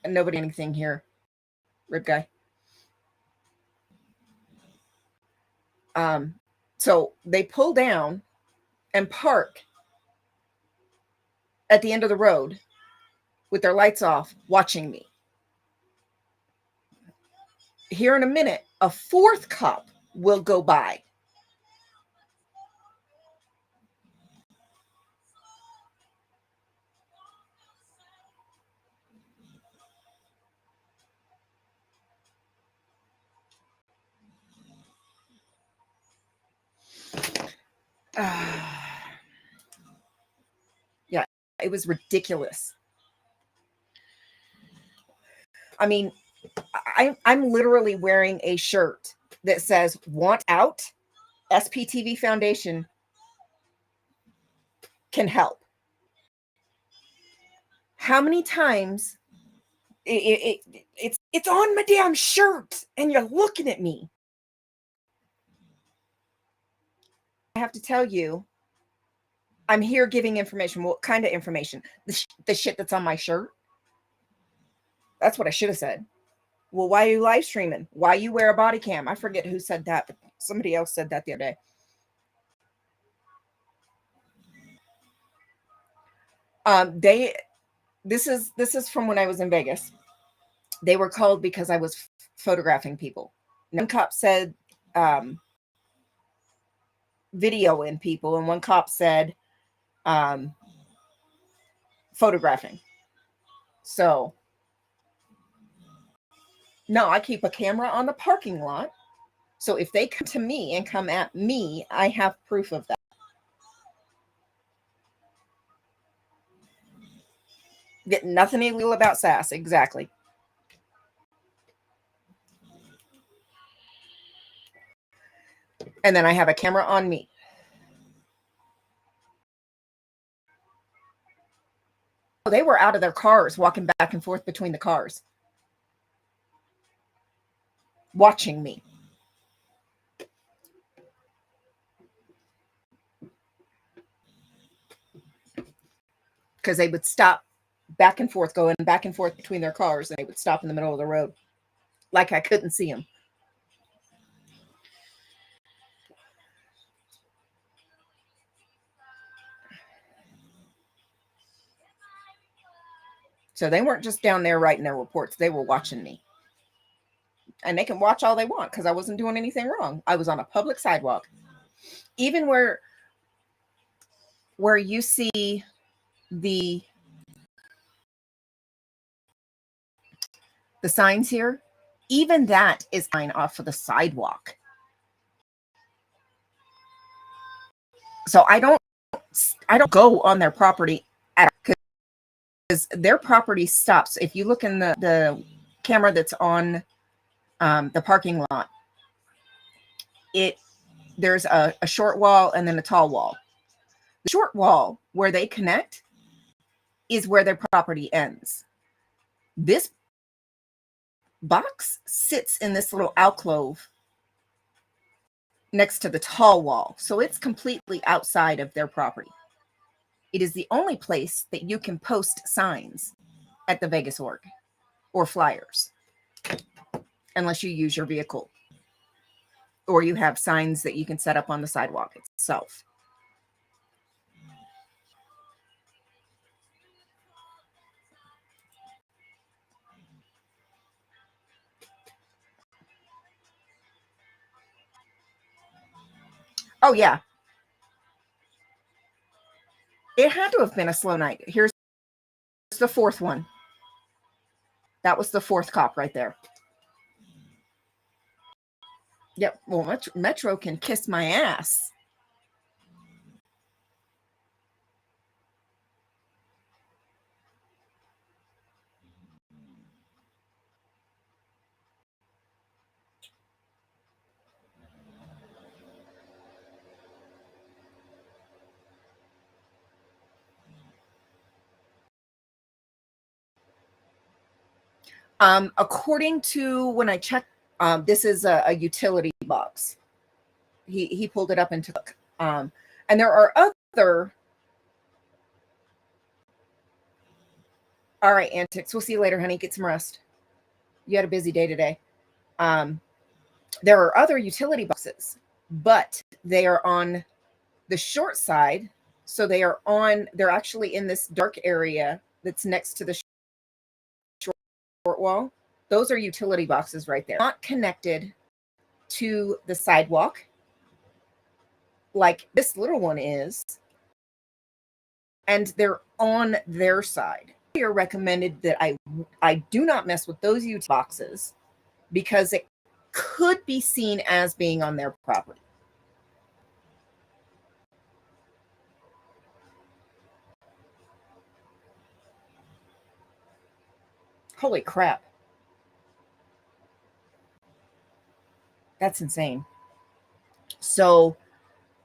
nobody anything here. Rib guy. So they pull down and park at the end of the road with their lights off, watching me. Here in a minute, a fourth cop will go by. Yeah, it was ridiculous. I mean, I'm literally wearing a shirt that says "Want Out." SPTV Foundation can help. How many times it's on my damn shirt and you're looking at me? I have to tell you, I'm here giving information. What kind of information? The shit that's on my shirt? That's what I should have said. Well, why are you live streaming? Why you wear a body cam? I forget who said that, but somebody else said that the other day. This is from when I was in Vegas. They were called because I was photographing people. One cop said videoing people, and one cop said photographing. So, no, I keep a camera on the parking lot. So if they come to me and come at me, I have proof of that. Get nothing illegal about SAS. Exactly. And then I have a camera on me. They were out of their cars walking back and forth between the cars, watching me. Because they would stop back and forth, going back and forth between their cars, and they would stop in the middle of the road like I couldn't see them. So they weren't just down there writing their reports. They were watching me. And they can watch all they want because I wasn't doing anything wrong. I was on a public sidewalk. Even where you see the signs here, even that is sign off of the sidewalk. So I don't go on their property at all because their property stops. If you look in the camera that's on the parking lot, there's a short wall and then a tall wall. The short wall where they connect is where their property ends. This box sits in this little alcove next to the tall wall, so it's completely outside of their property. It is the only place that you can post signs at the Vegas org or flyers, unless you use your vehicle or you have signs that you can set up on the sidewalk itself. Oh, yeah. It had to have been a slow night. Here's the fourth one. That was the fourth cop right there. Yep. Well, Metro can kiss my ass. According to when I checked, this is a utility box. He pulled it up and took. And there are other. All right, Antics. We'll see you later, honey. Get some rest. You had a busy day today. There are other utility boxes, but they are on the short side. So they're actually in this dark area that's next to the short wall. Those are utility boxes right there. Not connected to the sidewalk like this little one is. And they're on their side. They are recommended that I do not mess with those utility boxes because it could be seen as being on their property. Holy crap. That's insane. So,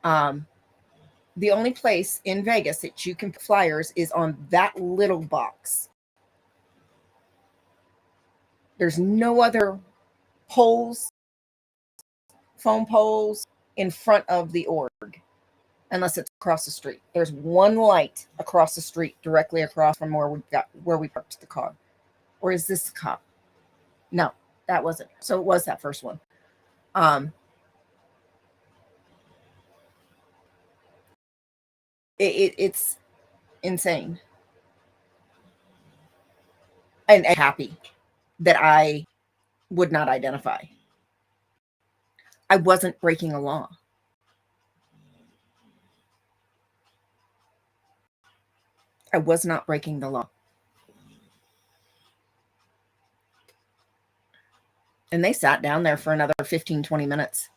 the only place in Vegas that you can put flyers is on that little box. There's no other poles, foam poles in front of the org, unless it's across the street. There's one light across the street, directly across from where we parked the car. Or is this the cop? No, that wasn't. So it was that first one. It's insane. And happy that I would not identify. I wasn't breaking a law. I was not breaking the law. And they sat down there for another 15, 20 minutes,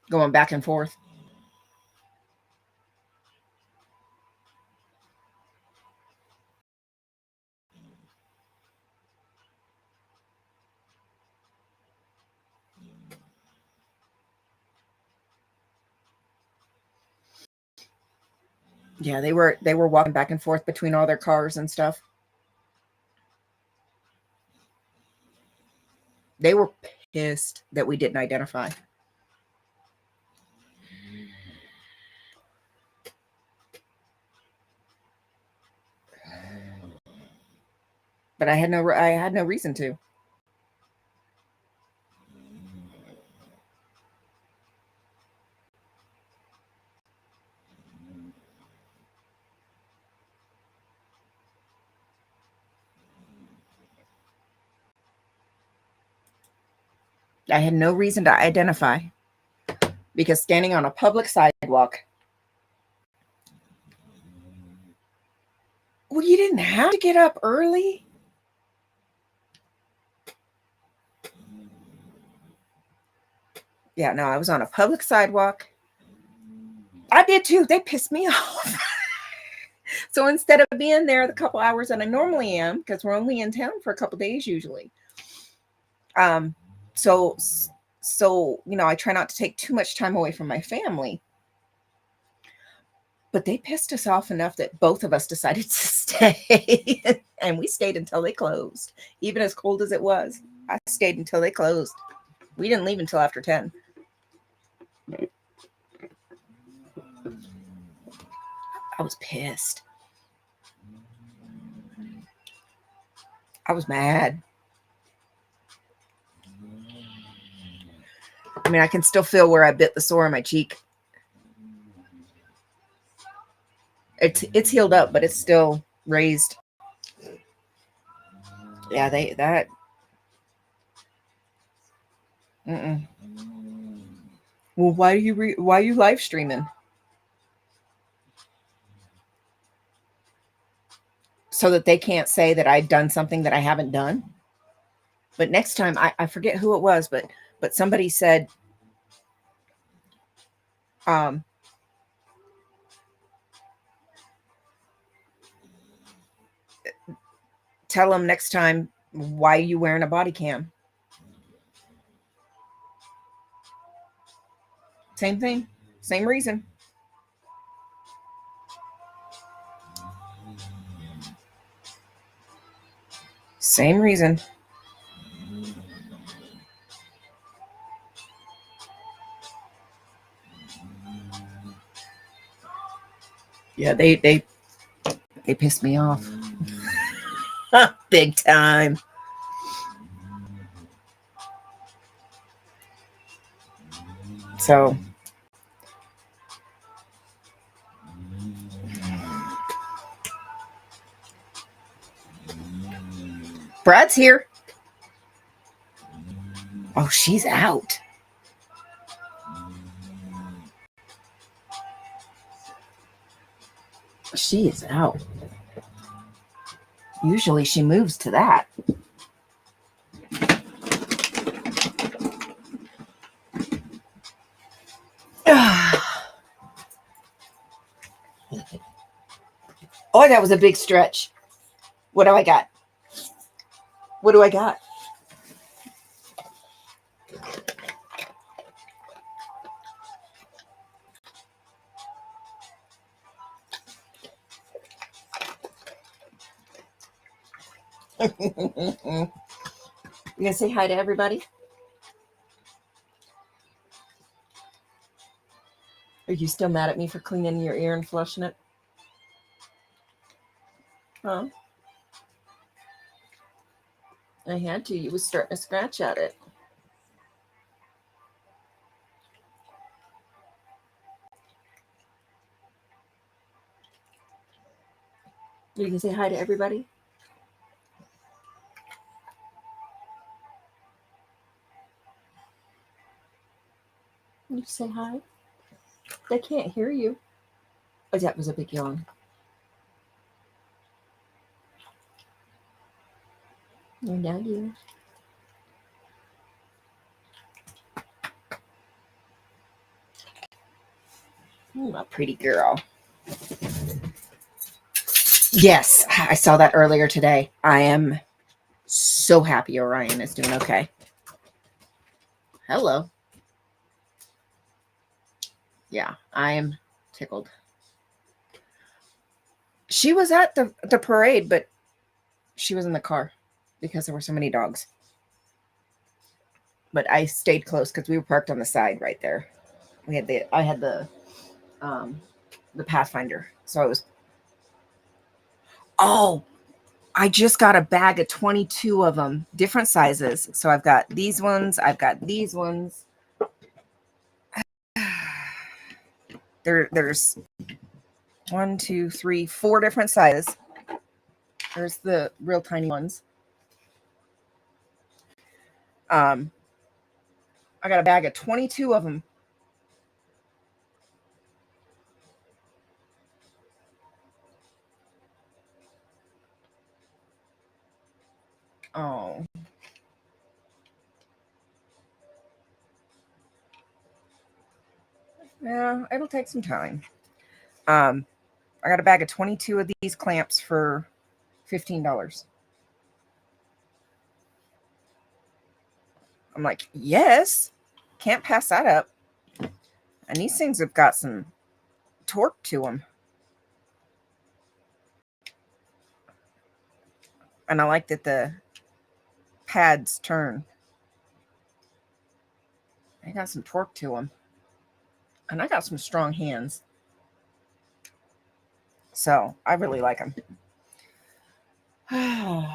going back and forth. Yeah, they were walking back and forth between all their cars and stuff. They were pissed that we didn't identify. But I had no reason to. I had no reason to identify because standing on a public sidewalk, well, you didn't have to get up early. Yeah, no, I was on a public sidewalk. I did too. They pissed me off. So instead of being there the couple hours that I normally am, because we're only in town for a couple days usually. So I try not to take too much time away from my family. But they pissed us off enough that both of us decided to stay. And we stayed until they closed. Even as cold as it was, I stayed until they closed. We didn't leave until after 10. I was pissed. I was mad. I mean, I can still feel where I bit the sore on my cheek. It's healed up, but it's still raised. Yeah, that. Mm-mm. Well, why are you live streaming? So that they can't say that I've done something that I haven't done. But next time, I forget who it was, but somebody said, tell them next time, why are you wearing a body cam? Same thing, same reason. Same reason. Yeah, they pissed me off. Big time. So Brad's here. Oh, she's out. She is out. Usually she moves to that. Oh, that was a big stretch. What do I got? What do I got? You gonna say hi to everybody? Are you still mad at me for cleaning your ear and flushing it? Huh? I had to. You was starting to scratch at it. You can say hi to everybody. You say hi. They can't hear you. Oh, that was a big yawn. You're now you. My pretty girl. Yes, I saw that earlier today. I am so happy Orion is doing okay. Hello. Yeah, I am tickled. She was at the parade, but she was in the car because there were so many dogs. But I stayed close because we were parked on the side right there. I had the Pathfinder, so I was. Oh, I just got a bag of 22 of them, different sizes. So I've got these ones. I've got these ones. There's 1, 2, 3, 4 different sizes. There's the real tiny ones. I got a bag of 22 of them. Oh. Yeah, it'll take some time. I got a bag of 22 of these clamps for $15. I'm like, yes, can't pass that up. And these things have got some torque to them. And I like that the pads turn. They got some torque to them. And I got some strong hands. So I really like them. All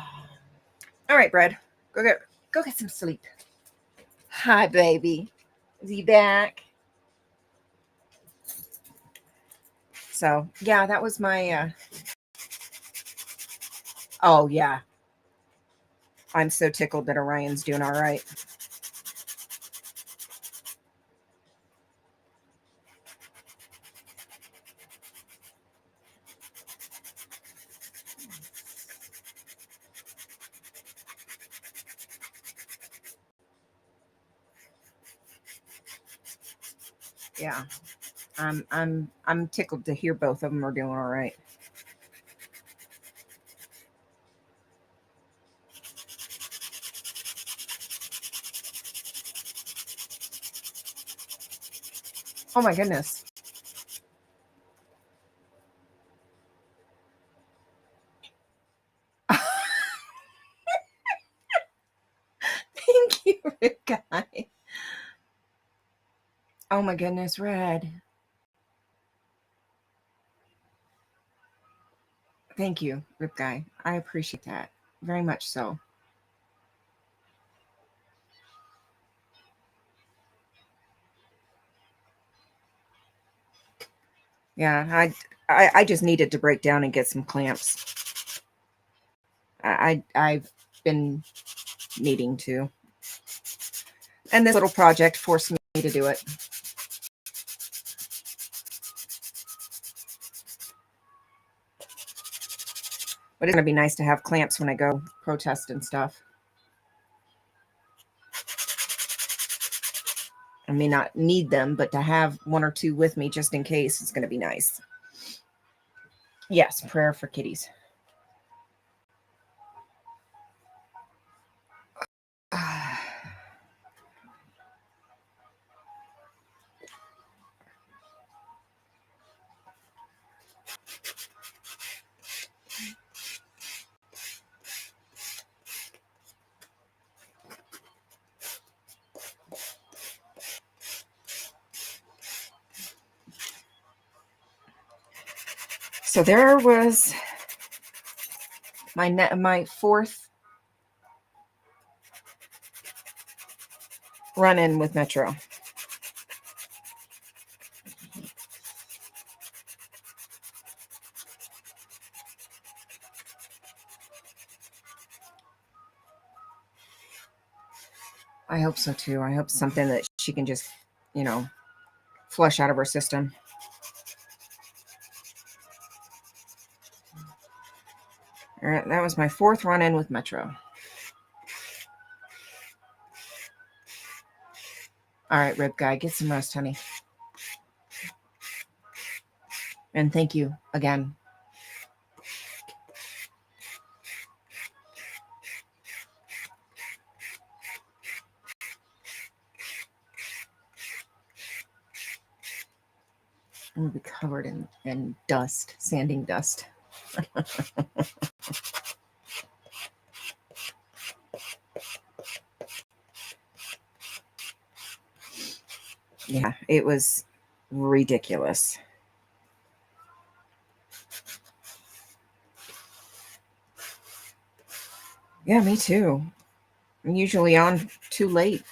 right, Brad. Go get some sleep. Hi, baby. Is he back? So yeah, that was my oh yeah. I'm so tickled that Orion's doing all right. Yeah. I'm tickled to hear both of them are doing all right. Oh my goodness. Thank you, Rick Guy. Oh my goodness, Red. Thank you, Rip Guy. I appreciate that very much so. Yeah, I just needed to break down and get some clamps. I've been needing to. And this little project forced me to do it. But it's going to be nice to have clamps when I go protest and stuff. I may not need them, but to have 1 or 2 with me just in case is going to be nice. Yes, prayer for kitties. So there was my fourth run-in with Metro. I hope so too. I hope something that she can just, flush out of her system. All right, that was my fourth run-in with Metro. All right, Rib Guy, get some rest, honey. And thank you again. I'm going to be covered in dust, sanding dust. Yeah, it was ridiculous. Yeah, me too. I'm usually on too late.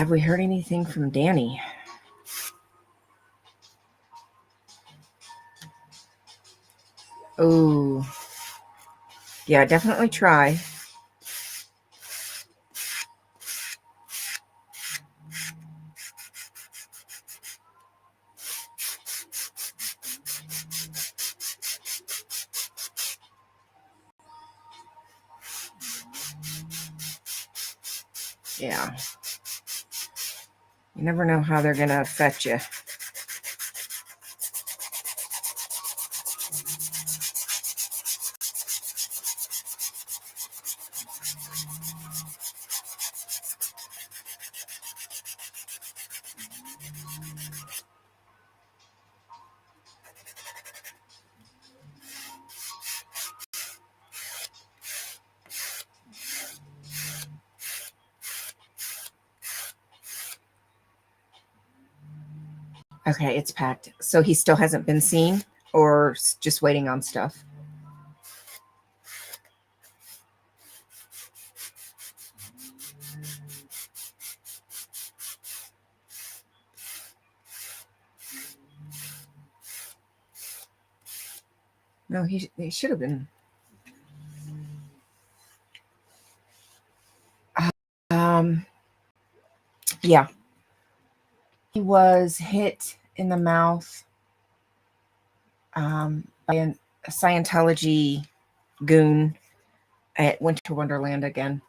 Have we heard anything from Danny? Oh, yeah, definitely try. Yeah. You never know how they're going to affect you. Okay, it's packed. So he still hasn't been seen or just waiting on stuff? No, he should have been. Yeah. He was hit in the mouth by a Scientology goon at Winter Wonderland again.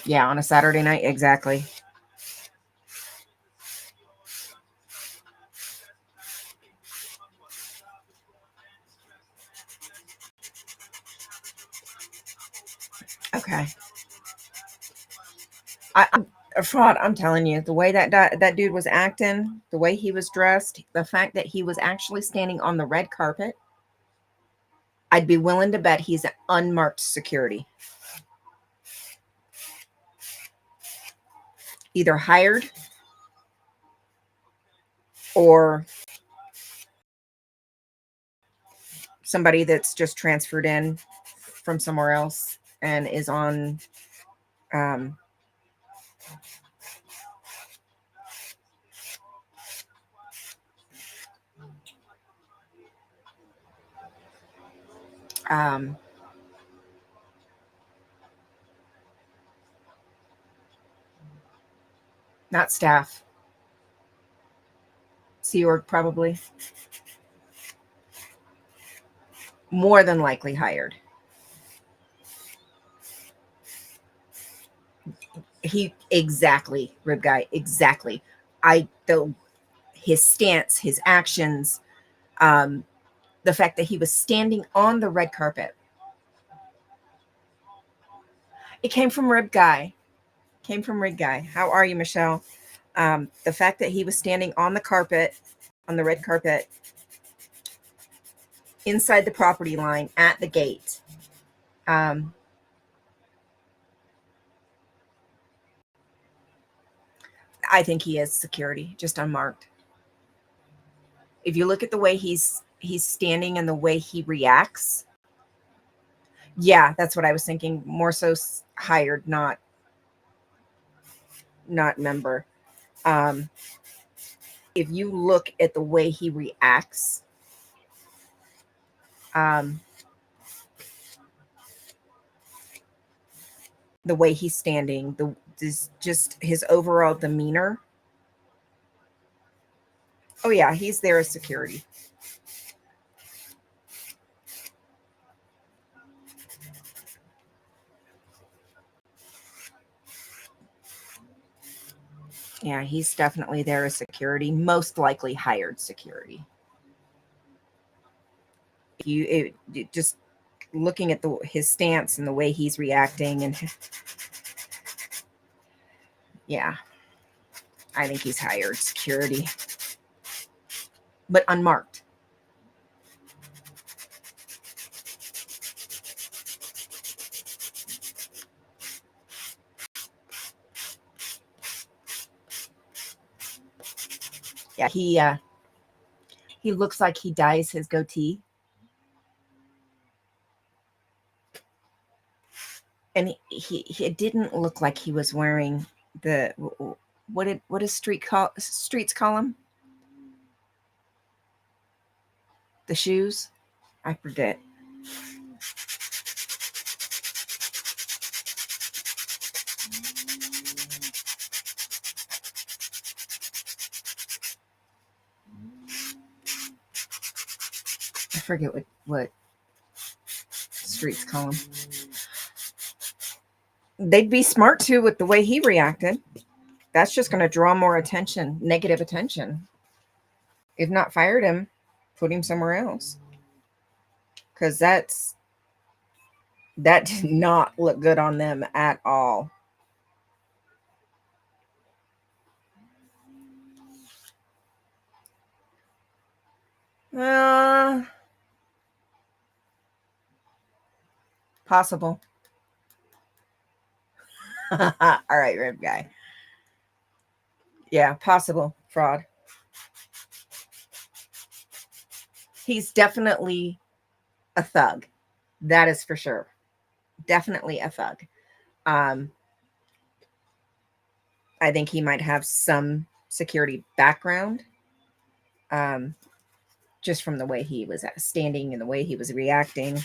Yeah, on a Saturday night, exactly. Okay. I'm telling you, the way that dude was acting, the way he was dressed, the fact that he was actually standing on the red carpet, I'd be willing to bet he's unmarked security. Either hired or somebody that's just transferred in from somewhere else and is on um, um, not staff. Sea Org, probably. More than likely hired. Exactly, rib guy, exactly. His stance, his actions, the fact that he was standing on the red carpet. It came from rib guy. Came from rib guy. How are you, Michelle? The fact that he was standing on the carpet, on the red carpet, inside the property line at the gate. I think he is security, just unmarked. If you look at the way he's standing and the way he reacts, yeah, that's what I was thinking. More so hired, not member. If you look at the way he reacts, the way he's standing, just his overall demeanor. Oh yeah, he's there as security. Yeah, he's definitely there as security, most likely hired security. Just looking at his stance and the way he's reacting, and yeah, I think he's hired security, but unmarked. Yeah, he looks like he dyes his goatee. And it didn't look like he was wearing the what does streets call them? The shoes? I forget. I forget what streets call them. They'd be smart too with the way he reacted. That's just going to draw more attention, negative attention. If not fired him, put him somewhere else. Because that did not look good on them at all. Possible. All right, rib guy. Yeah, possible fraud. He's definitely a thug. That is for sure. Definitely a thug. I think he might have some security background. Just from the way he was standing and the way he was reacting.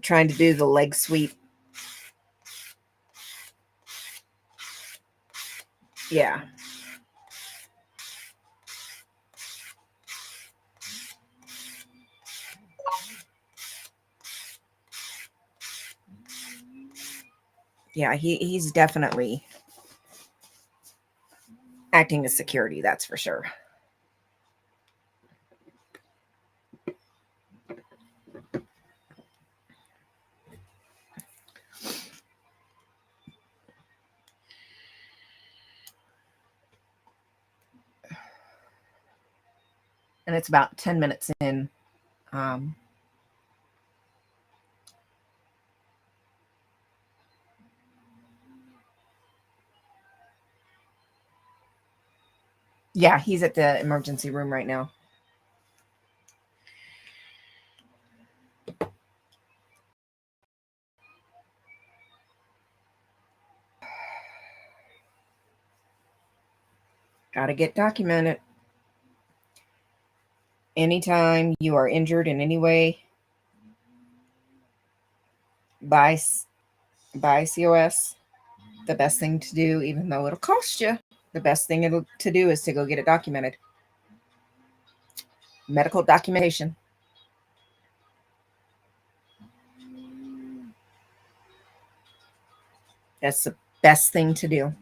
Trying to do the leg sweep. Yeah. Yeah, he's definitely acting as security, that's for sure. And it's about 10 minutes in. Yeah, he's at the emergency room right now. Gotta get documented. Anytime you are injured in any way by COS, the best thing to do, even though it'll cost you, the best thing to do is to go get it documented. medical documentation. That's the best thing to do.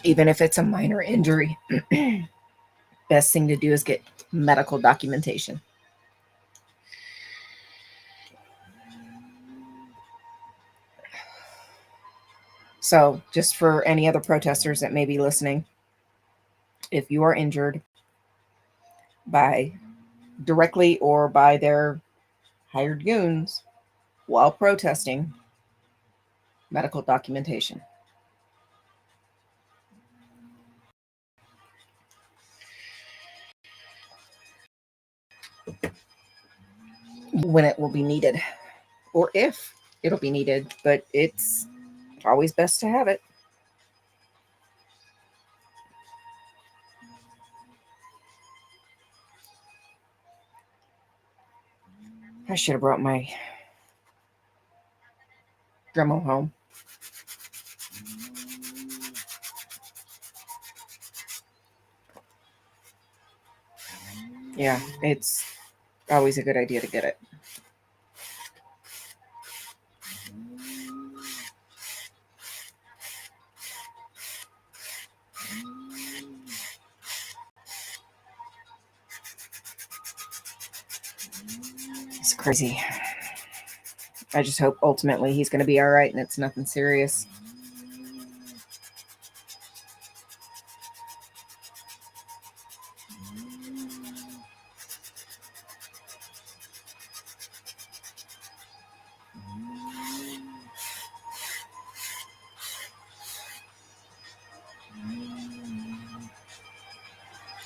Even if it's a minor injury, best thing to do is get medical documentation. So, just for any other protesters that may be listening, if you are injured by directly or by their hired goons while protesting, medical documentation. When it will be needed, or if it'll be needed, but it's always best to have it. I should have brought my Dremel home. Yeah, it's always a good idea to get it. It's crazy. I just hope ultimately he's going to be all right and it's nothing serious.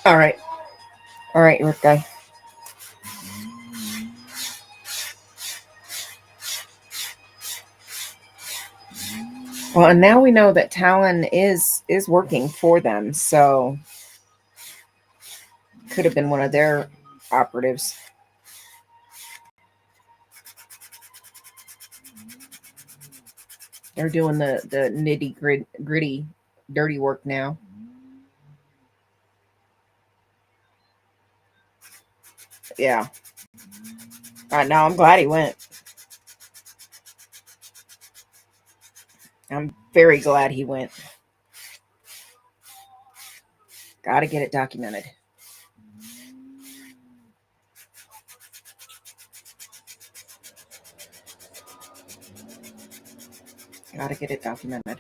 All right. All right, Rick guy. Well, and now we know that Talon is working for them, so could have been one of their operatives. They're doing the nitty gritty dirty work now. Yeah. Now I'm glad he went. I'm very glad he went. Gotta get it documented. Gotta get it documented.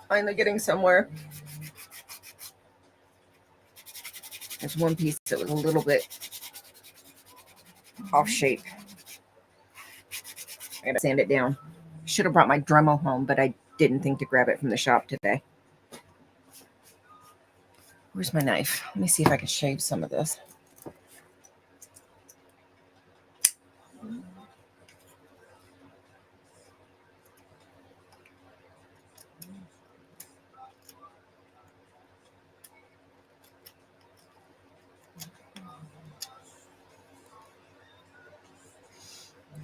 Finally getting somewhere. There's one piece that was a little bit off shape. I gotta sand it down. Should have brought my Dremel home, but I didn't think to grab it from the shop today. Where's my knife? Let me see if I can shave some of this.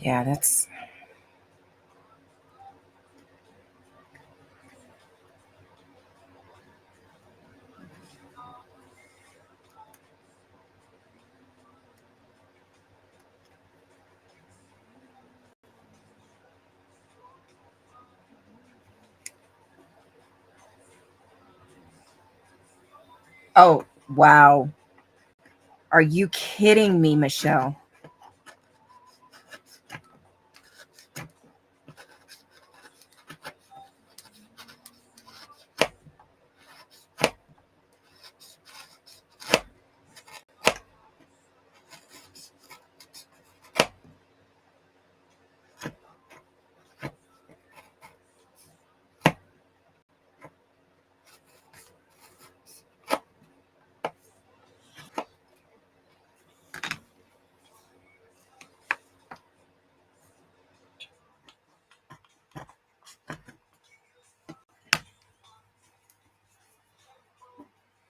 Yeah, that's... Oh, wow. Are you kidding me, Michelle?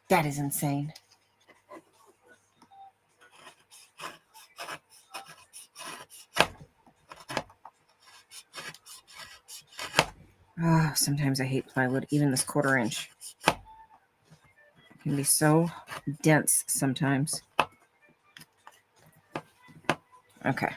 That is insane. Oh, sometimes I hate plywood, even this 1/4 inch. It can be so dense sometimes. Okay.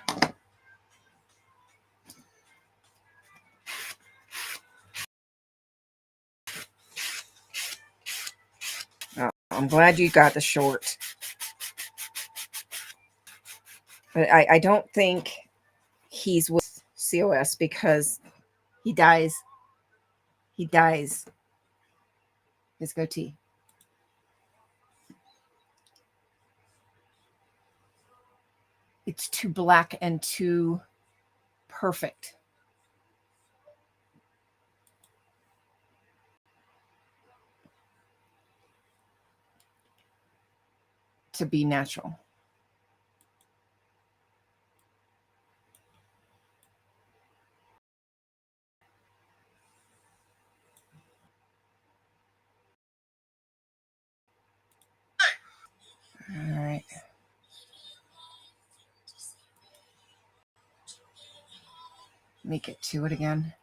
Oh, I'm glad you got the short. But I don't think he's with COS because he dyes his goatee. It's too black and too perfect. To be natural. All right. Let me get to it again.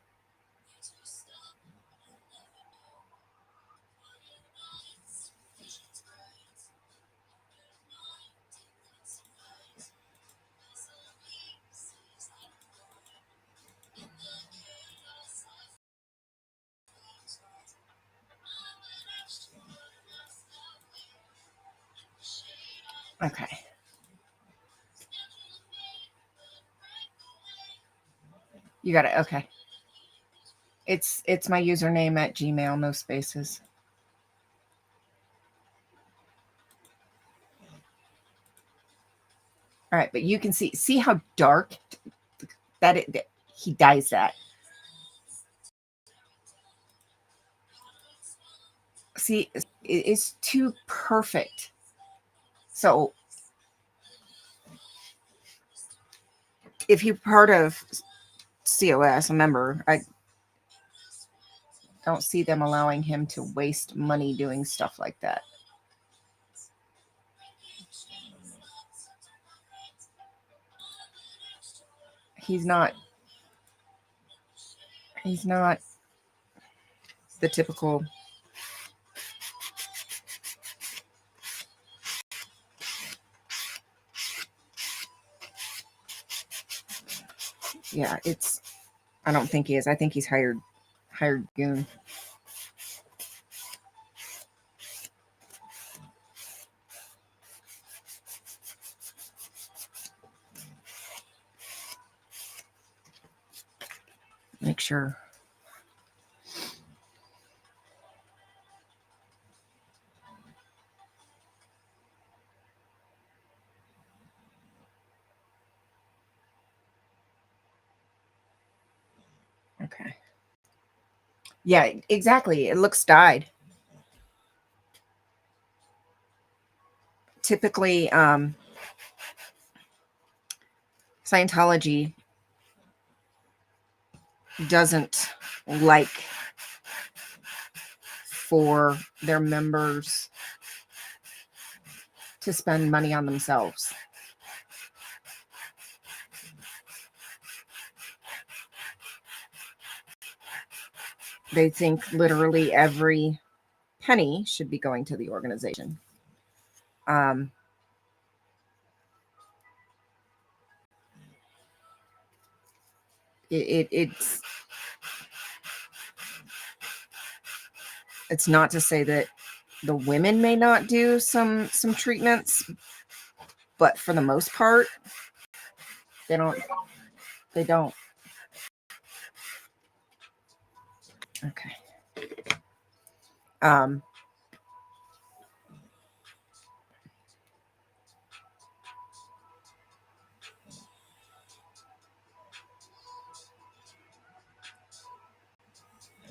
Okay. You got it. Okay. It's my username at Gmail, no spaces. All right, but you can see how dark that he dyes that. See, it's too perfect. So if you're part of COS, a member, I don't see them allowing him to waste money doing stuff like that. He's not the typical. Yeah, I don't think he is. I think he's hired goon. Make sure. Okay. Yeah, exactly. It looks dyed. Typically, Scientology doesn't like for their members to spend money on themselves. They think literally every penny should be going to the organization. It's not to say that the women may not do some treatments, but for the most part, they don't. Okay.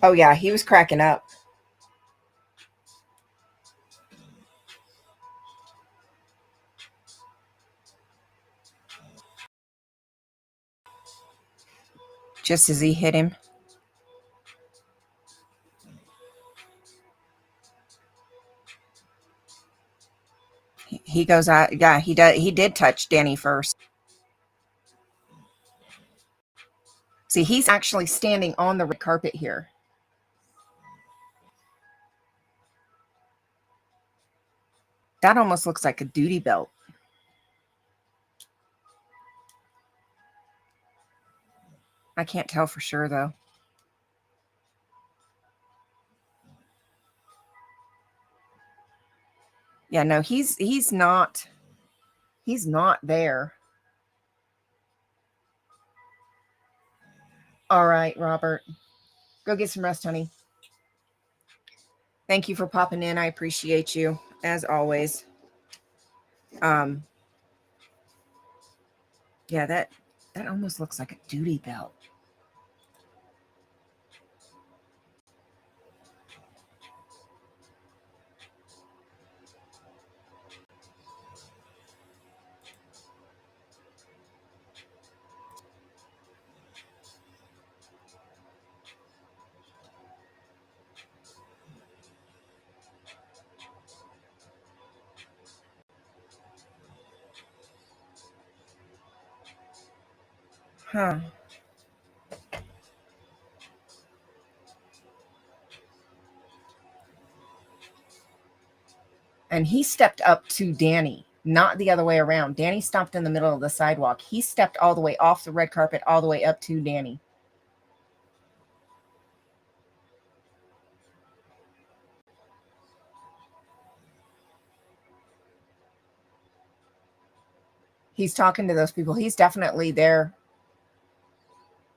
Oh yeah, he was cracking up. Just as he hit him. he goes out. Yeah, he does. He did touch Danny first. See, he's actually standing on the red carpet here. That almost looks like a duty belt. I can't tell for sure though. Yeah, no, he's not there. All right, Robert. Go get some rest, honey. Thank you for popping in. I appreciate you as always. Yeah, that almost looks like a duty belt. Huh. And he stepped up to Danny, not the other way around. Danny stopped in the middle of the sidewalk. He stepped all the way off the red carpet, all the way up to Danny. He's talking to those people. He's definitely there.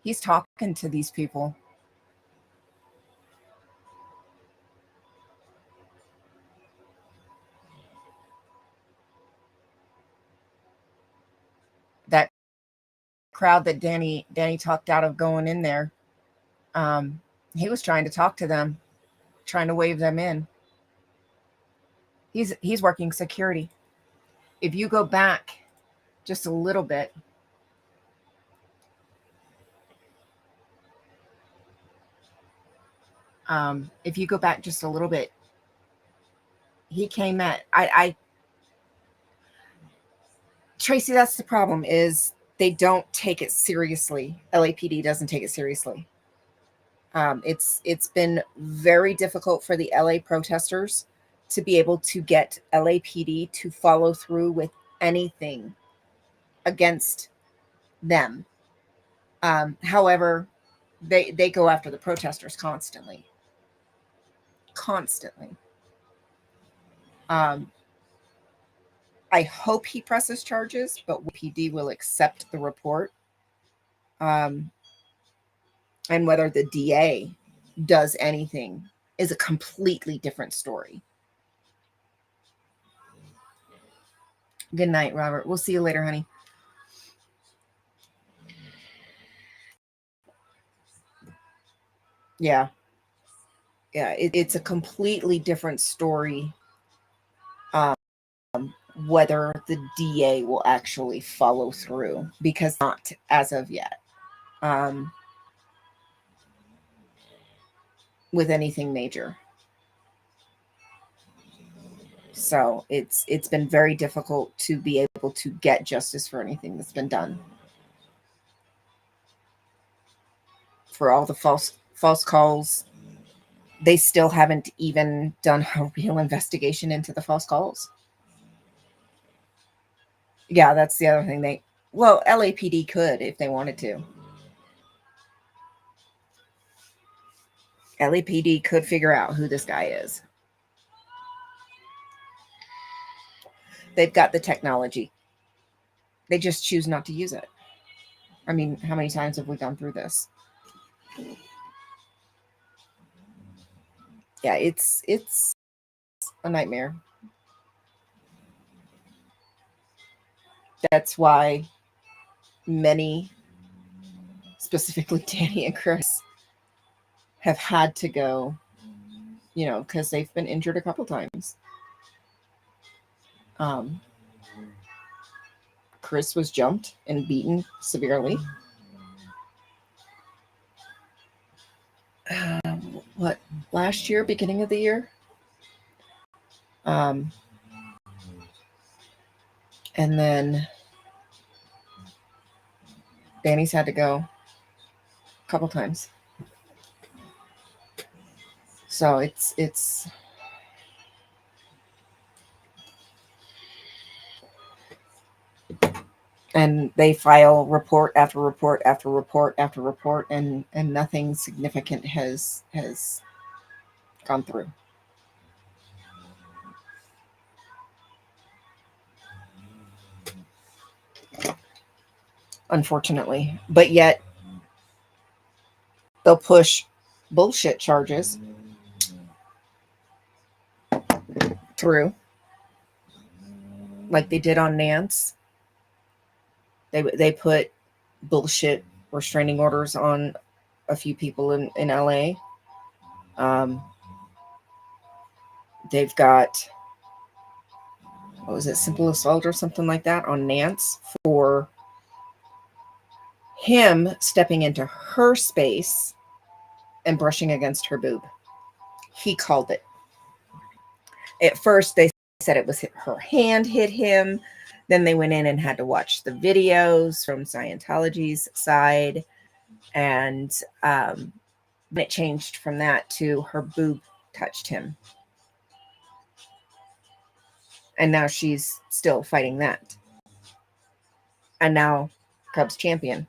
He's talking to these people. That crowd that Danny talked out of going in there. He was trying to talk to them, trying to wave them in. He's working security. If you go back just a little bit, he came at Tracy. That's the problem, is they don't take it seriously. LAPD doesn't take it seriously. It's been very difficult for the LA protesters to be able to get LAPD to follow through with anything against them. However, they go after the protesters constantly. I hope he presses charges, but PD will accept the report. And whether the DA does anything is a completely different story. Good night, Robert. We'll see you later, honey. Yeah. It's a completely different story. Whether the DA will actually follow through, because not as of yet. With anything major. So it's been very difficult to be able to get justice for anything that's been done. For all the false calls, they still haven't even done a real investigation into the false calls. Yeah, that's the other thing. LAPD could if they wanted to. LAPD could figure out who this guy is. They've got the technology. They just choose not to use it. I mean, how many times have we gone through this? Yeah, it's a nightmare. That's why many, specifically Danny and Chris, have had to go, because they've been injured a couple times. Chris was jumped and beaten severely. Last year, beginning of the year? And then Danny's had to go a couple times. So it's and they file report after report after report after report, and nothing significant has gone through. Unfortunately. But yet they'll push bullshit charges through, like they did on Nance. They put bullshit restraining orders on a few people in LA. They've got, what was it, simple assault or something like that on Nance for him stepping into her space and brushing against her boob. He called it. At first, they said it was her hand hit him. Then they went in and had to watch the videos from Scientology's side. And it changed from that to her boob touched him. And now she's still fighting that. And now Cubs champion.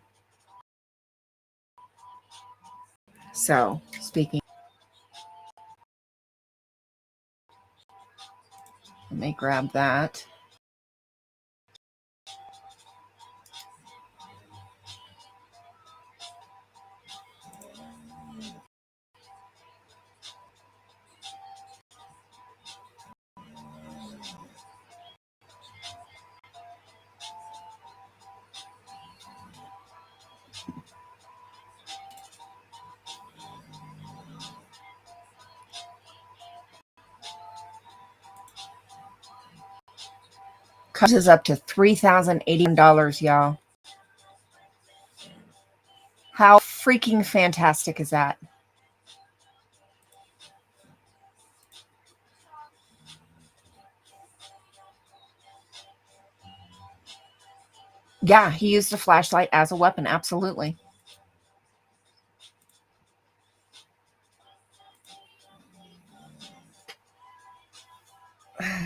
So, speaking, let me grab that. Cubs is up to $3,081, y'all. How freaking fantastic is that? Yeah, he used a flashlight as a weapon. Absolutely.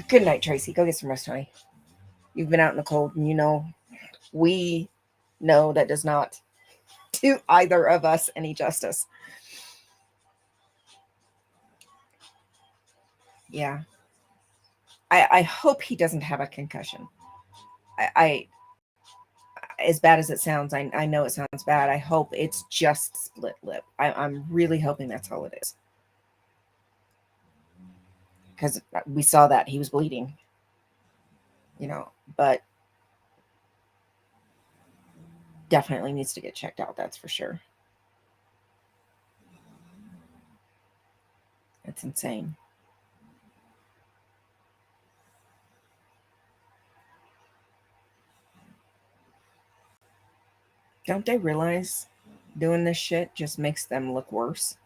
Good night, Tracy. Go get some rest, honey. You've been out in the cold, and we know that does not do either of us any justice. Yeah. I hope he doesn't have a concussion. I as bad as it sounds, I know it sounds bad. I hope it's just split lip. I'm really hoping that's all it is. Because we saw that he was bleeding. But definitely needs to get checked out, that's for sure. It's insane. Don't they realize doing this shit just makes them look worse?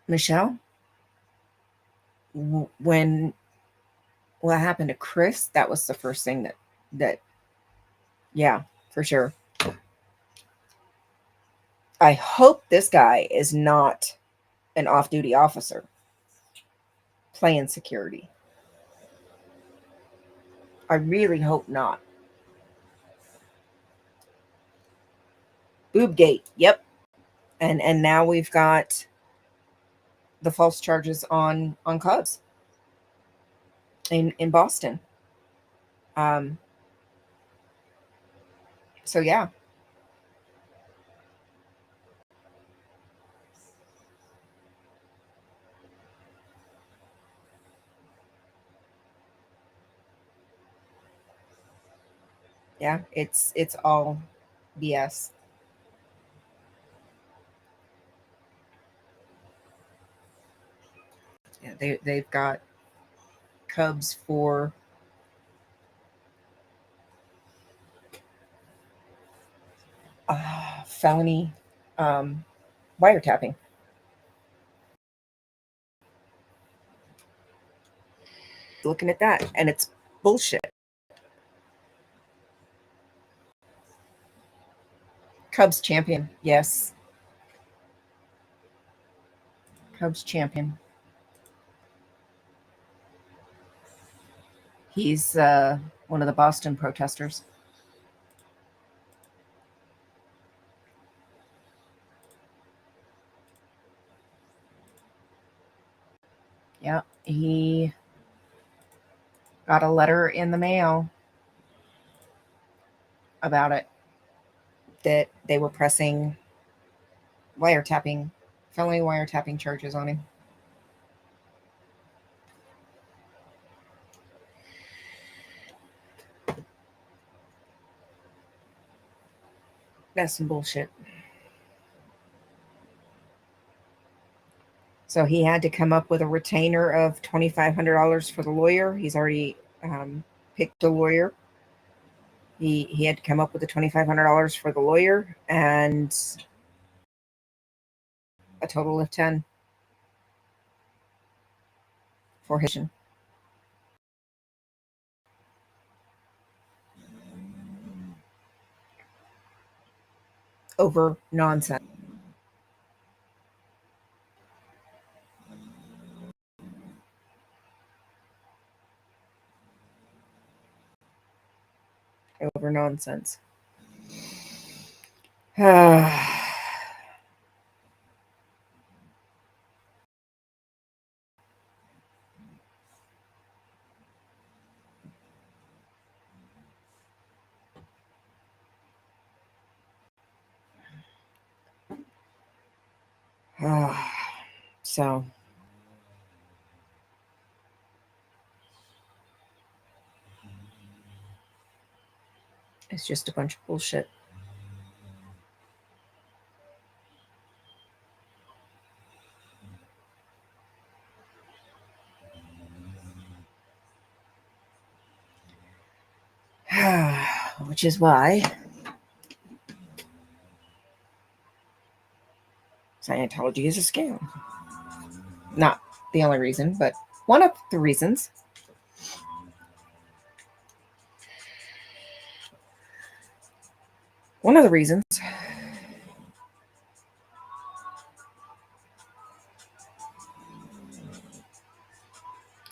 Michelle, when what happened to Chris, that was the first thing that yeah, for sure. I hope this guy is not an off-duty officer playing security. I really hope not. Boobgate, yep. And now we've got the false charges on Cubs in Boston. So yeah. Yeah, it's all BS. Yeah, they've got Cubs for felony wiretapping. Looking at that, and it's bullshit. Cubs champion, yes. Cubs champion. He's one of the Boston protesters. Yeah, he got a letter in the mail about it, that they were pressing wiretapping, felony wiretapping charges on him. That's some bullshit. So he had to come up with a retainer of $2,500 for the lawyer. He's already picked a lawyer. He had to come up with the $2,500 for the lawyer and a total of 10 for his over nonsense. Over nonsense. So it's just a bunch of bullshit. Which is why Scientology is a scam. Not the only reason, but one of the reasons. One of the reasons.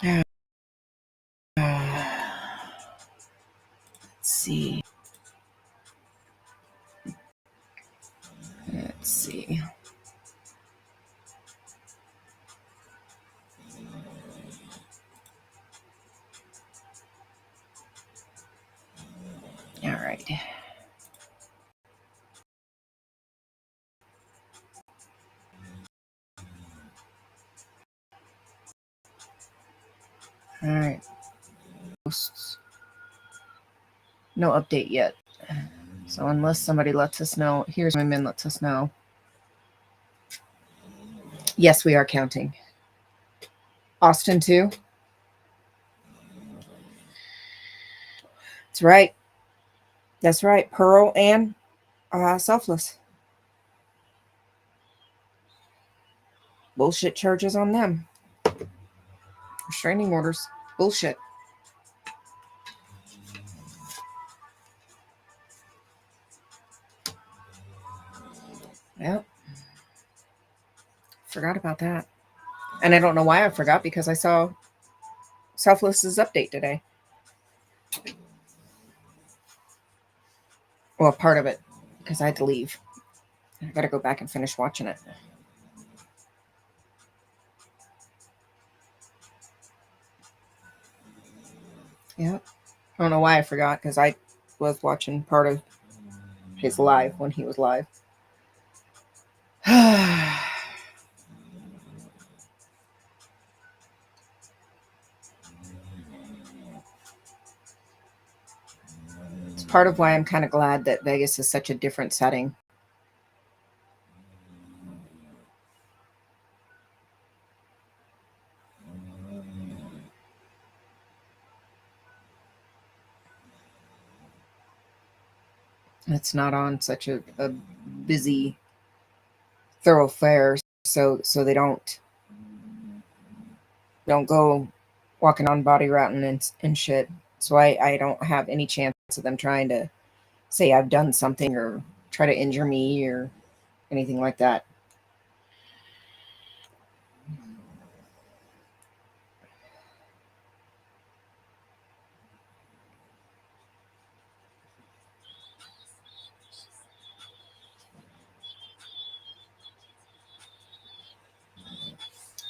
Let's see. Let's see. All right. All right. No update yet. So unless somebody lets us know, here's women lets us know. Yes, we are counting. Austin too. That's right. That's right. Pearl and Selfless. Bullshit charges on them. Restraining orders. Bullshit. Yep. Forgot about that. And I don't know why I forgot, because I saw Selfless's update today. Well, part of it, because I had to leave. I got to go back and finish watching it. Yeah. I don't know why I forgot, because I was watching part of his live when he was live. It's part of why I'm kind of glad that Vegas is such a different setting. It's not on such a busy thoroughfare, so they don't go walking on body routing and shit. So I don't have any chance of them trying to say I've done something or try to injure me or anything like that.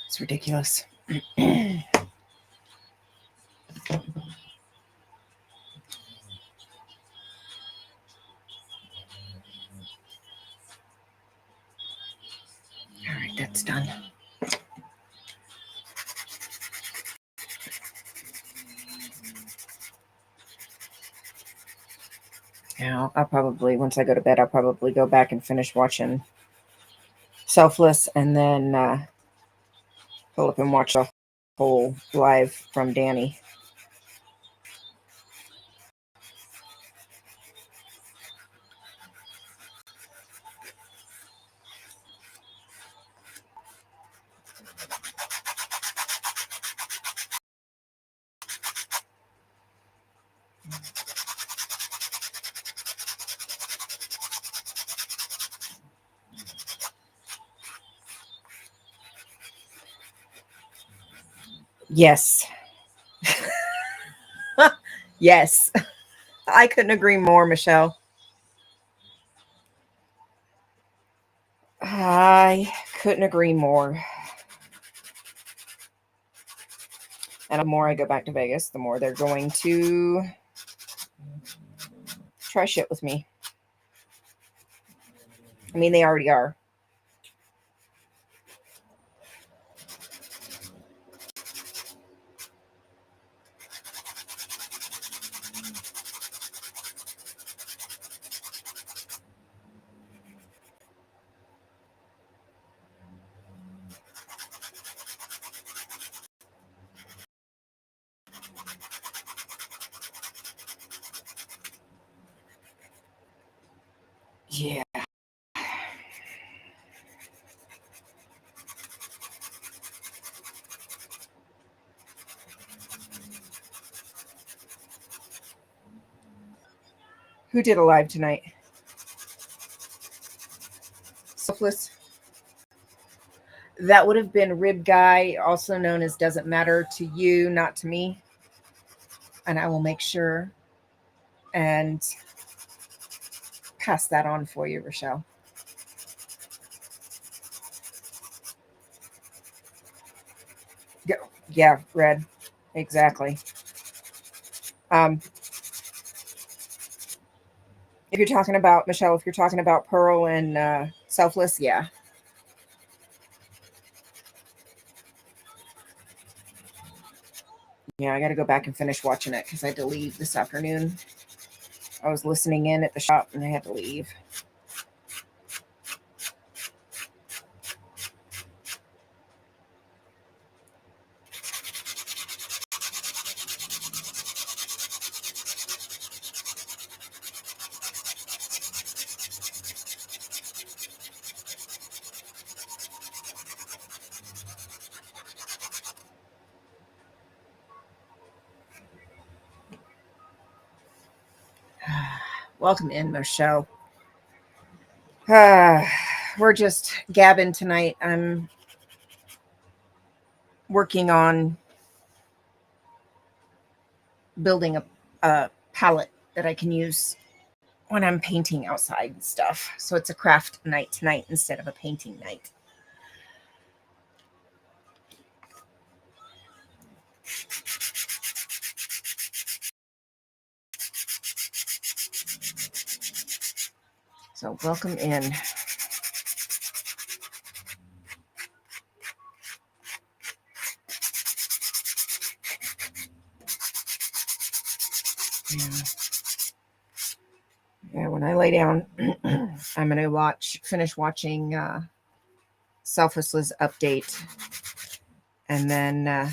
It's ridiculous. All right, that's done. Yeah, I'll probably, once I go to bed, I'll probably go back and finish watching Selfless and then pull up and watch the whole live from Danny. Yes. Yes. I couldn't agree more, Michelle. I couldn't agree more. And the more I go back to Vegas, the more they're going to try shit with me. I mean, they already are. Yeah. Who did a live tonight? Selfless. That would have been Rib Guy, also known as Doesn't Matter to You, Not to Me. And I will make sure and pass that on for you, Rochelle. Yeah, Red. Exactly. If you're talking about, Michelle, if you're talking about Pearl and Selfless, yeah. Yeah, I got to go back and finish watching it because I had to leave this afternoon. I was listening in at the shop and I had to leave. Welcome in, Michelle. We're just gabbing tonight. I'm working on building a palette that I can use when I'm painting outside and stuff. So it's a craft night tonight instead of a painting night. So welcome in. Yeah, when I lay down, I'm going to finish watching Selfless's update, and then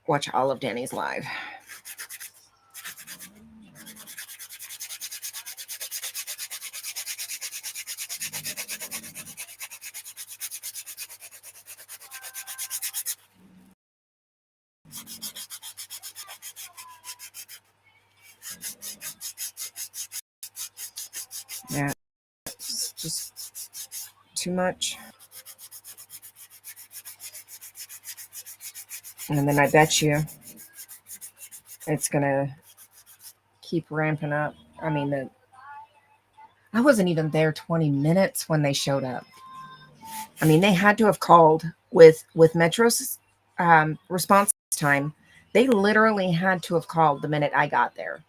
watch all of Danny's live. too much. And then I bet you it's going to keep ramping up. I mean, I wasn't even there 20 minutes when they showed up. I mean, they had to have called with Metro's response time. They literally had to have called the minute I got there.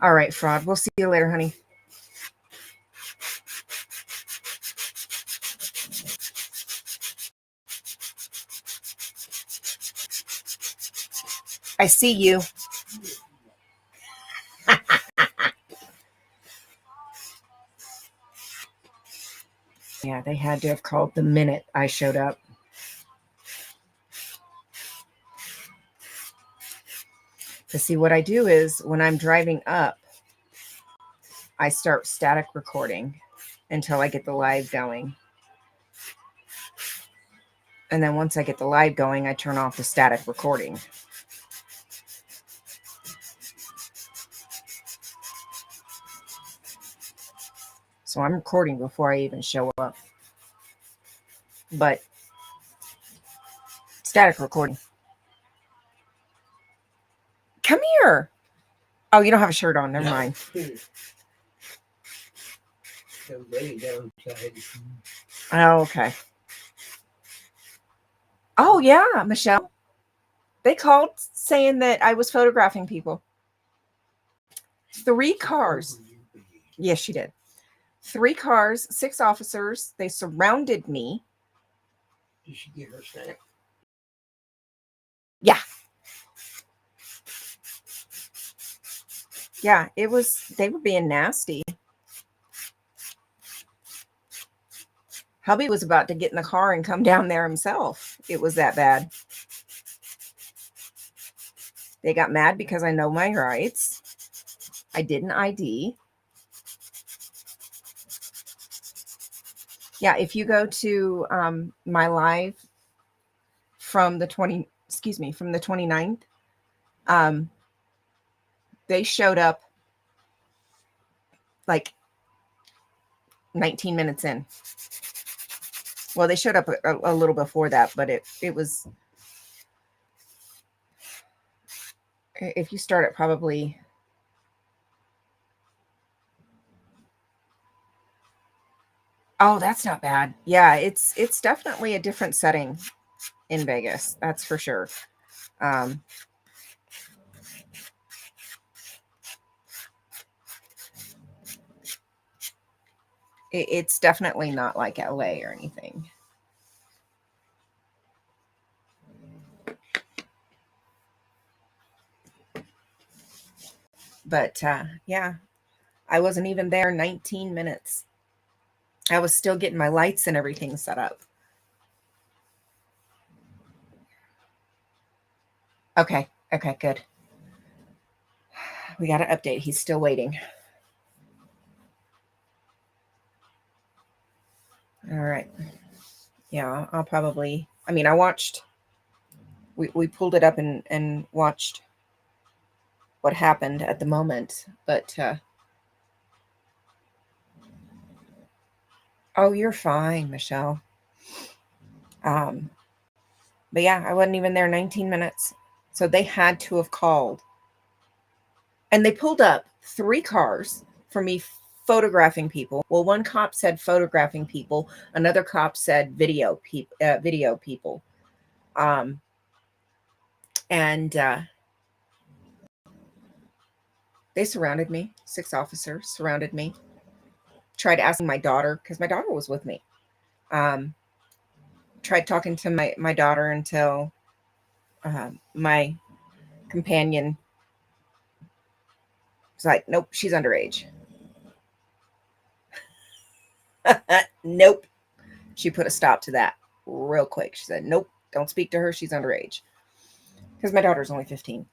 All right, Fraud. We'll see you later, honey. I see you. Yeah, they had to have called the minute I showed up. To see what I do is when I'm driving up, I start static recording until I get the live going. And then once I get the live going, I turn off the static recording. So I'm recording before I even show up. But static recording. Come here. Oh, you don't have a shirt on. Never mind. Oh, okay. Oh, yeah, Michelle. They called saying that I was photographing people. 3 cars. Yes, she did. 3 cars, 6 officers. They surrounded me. Did she get her snack? Yeah. Yeah, they were being nasty. Hubby was about to get in the car and come down there himself. It was that bad. They got mad because I know my rights. I didn't ID. Yeah, if you go to my live from the 29th, they showed up like 19 minutes in. Well, they showed up a little before that, but it was, if you start at probably, oh, that's not bad. Yeah, it's definitely a different setting in Vegas. That's for sure. It's definitely not like LA or anything. But yeah, I wasn't even there 19 minutes. I was still getting my lights and everything set up. Okay, good. We got an update. He's still waiting. All right. Yeah, I'll probably, I mean, I watched, we pulled it up and watched what happened at the moment, but oh, you're fine, Michelle. But yeah, I wasn't even there 19 minutes. So they had to have called. And they pulled up 3 cars for me photographing people. Well, one cop said photographing people. Another cop said video people. And they surrounded me. 6 officers surrounded me. Tried asking my daughter, because my daughter was with me. Tried talking to my daughter until my companion was like, nope, she's underage. Nope. She put a stop to that real quick. She said, nope, don't speak to her. She's underage. Because my daughter's only 15.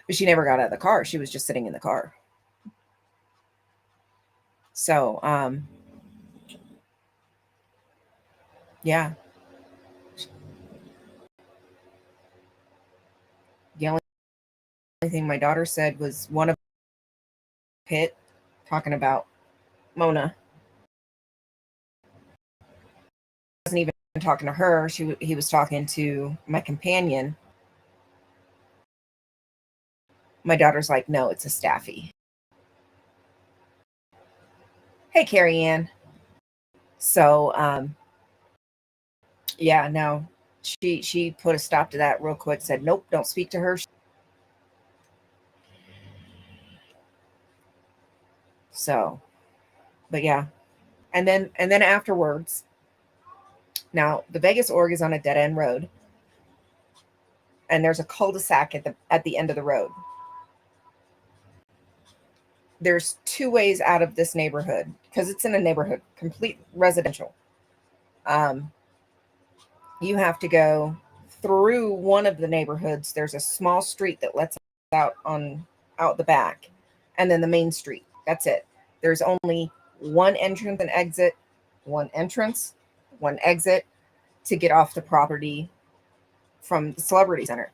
But she never got out of the car. She was just sitting in the car. So, yeah. thing my daughter said was one of Pitt talking about Mona. He wasn't even talking to her. He was talking to my companion. My daughter's like, no, it's a staffy. Hey, Carrie Ann. So, yeah, no, she put a stop to that real quick. Said, nope, don't speak to her. So, but yeah, and then afterwards, now the Vegas org is on a dead end road, and there's a cul-de-sac at the end of the road. There's two ways out of this neighborhood because it's in a neighborhood, complete residential. You have to go through one of the neighborhoods. There's a small street that lets out the back, and then the main street. That's it. There's only one entrance and exit, one entrance, one exit to get off the property from the Celebrity Center.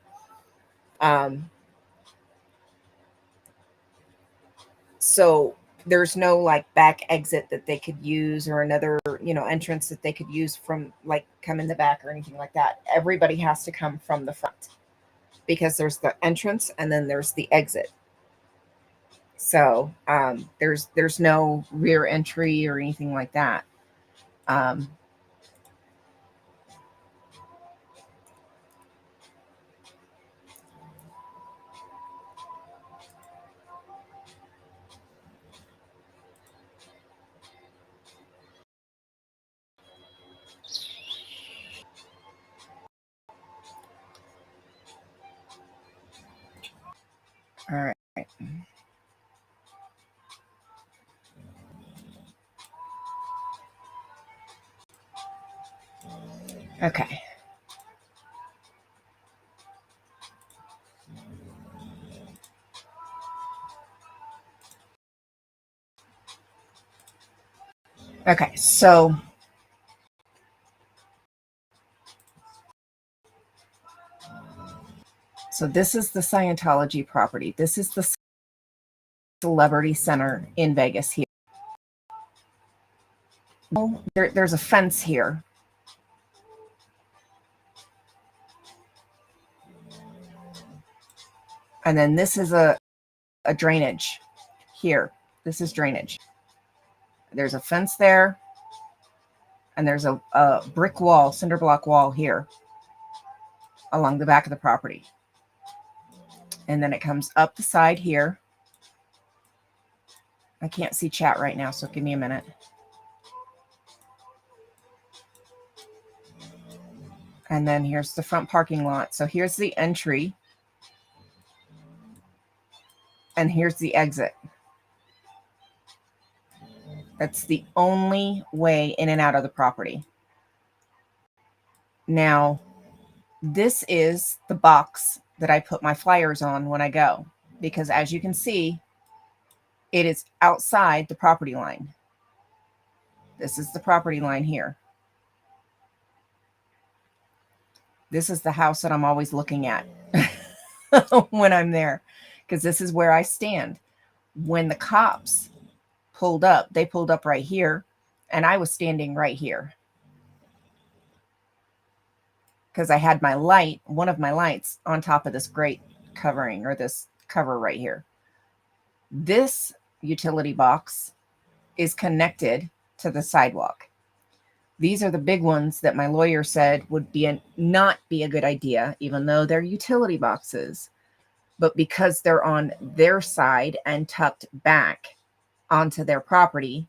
So there's no like back exit that they could use or another, entrance that they could use from like come in the back or anything like that. Everybody has to come from the front because there's the entrance and then there's the exit. So there's no rear entry or anything like that. All right. Okay. Okay, so this is the Scientology property. This is the Celebrity Center in Vegas here. There's a fence here. And then this is a drainage here. This is drainage. There's a fence there. And there's a brick wall, cinder block wall here along the back of the property. And then it comes up the side here. I can't see chat right now, so give me a minute. And then here's the front parking lot. So here's the entry. And here's the exit. That's the only way in and out of the property. Now, this is the box that I put my flyers on when I go, because as you can see, it is outside the property line. This is the property line here. This is the house that I'm always looking at when I'm there, because this is where I stand. When the cops pulled up, they pulled up right here, and I was standing right here because I had my light, one of my lights, on top of this grate covering, or this cover right here. This utility box is connected to the sidewalk. These are the big ones that my lawyer said would not be a good idea, even though they're utility boxes. But because they're on their side and tucked back onto their property,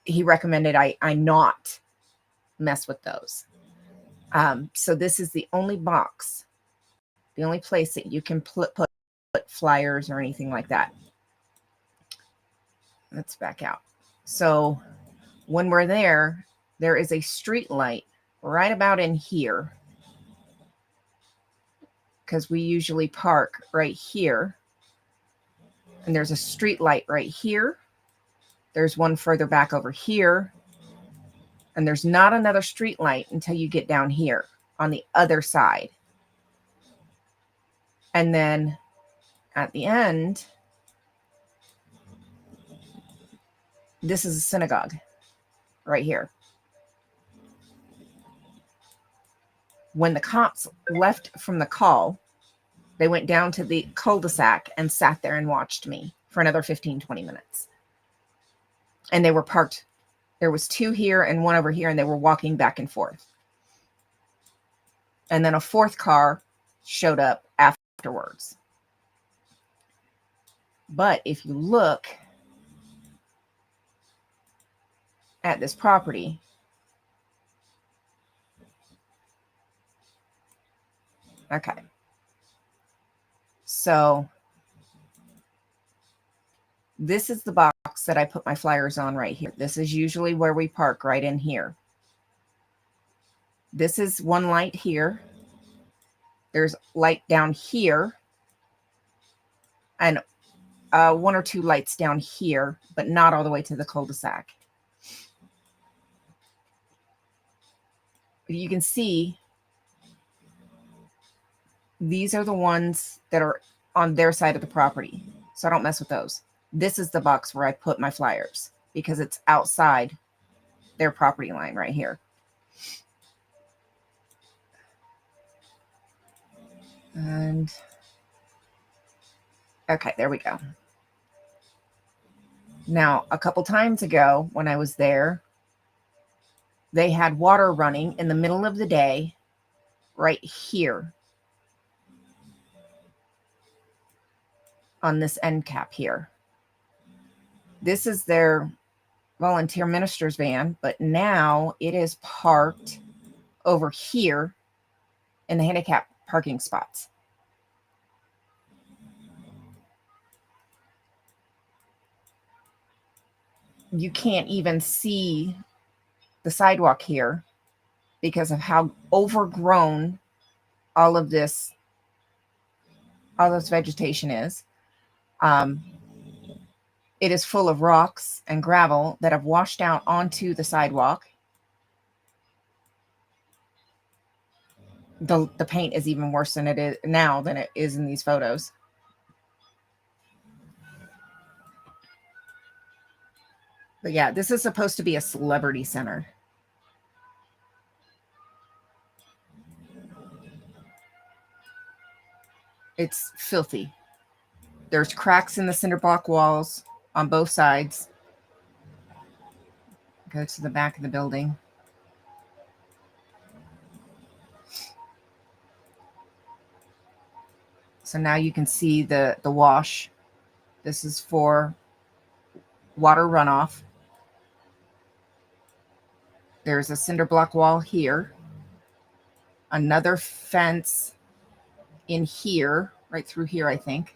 he recommended I not mess with those. So this is the only box, the only place that you can put flyers or anything like that. Let's back out. So when we're there, there is a street light right about in here, because we usually park right here. And there's a street light right here. There's one further back over here. And there's not another street light until you get down here on the other side. And then at the end, this is a synagogue right here. When the cops left from the call, they went down to the cul-de-sac and sat there and watched me for another 15, 20 minutes. And they were parked. There was 2 here and 1 over here, and they were walking back and forth. And then a 4th car showed up afterwards. But if you look at this property, okay. So this is the box that I put my flyers on right here. This is usually where we park, right in here. This is one light here. There's light down here. And 1 or 2 lights down here, but not all the way to the cul-de-sac. You can see these are the ones that are on their side of the property. So I don't mess with those. This is the box where I put my flyers because it's outside their property line right here. And okay, there we go. Now, a couple times ago when I was there, they had water running in the middle of the day right here on this end cap here. This is their volunteer minister's van, but now it is parked over here in the handicap parking spots. You can't even see the sidewalk here because of how overgrown all this vegetation is. It is full of rocks and gravel that have washed out onto the sidewalk. The paint is even worse than it is now than it is in these photos. But yeah, this is supposed to be a celebrity center. It's filthy. There's cracks in the cinder block walls on both sides. Go to the back of the building. So now you can see the wash. This is for water runoff. There's a cinder block wall here. Another fence in here, right through here, I think.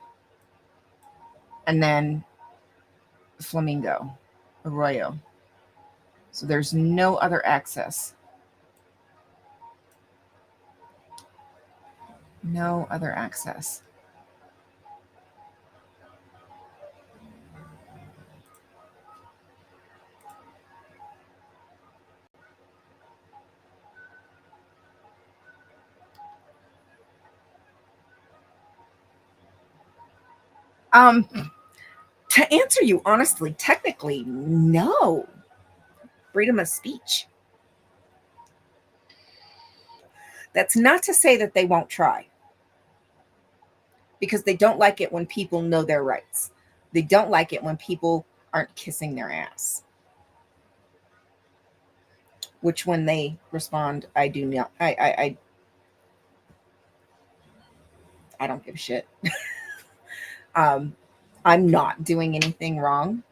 And then Flamingo, Arroyo. So there's no other access. No other access. To answer you honestly, technically, no. Freedom of speech. That's not to say that they won't try, because they don't like it when people know their rights. They don't like it when people aren't kissing their ass. Which, when they respond, I do not. I don't give a shit. I'm not doing anything wrong.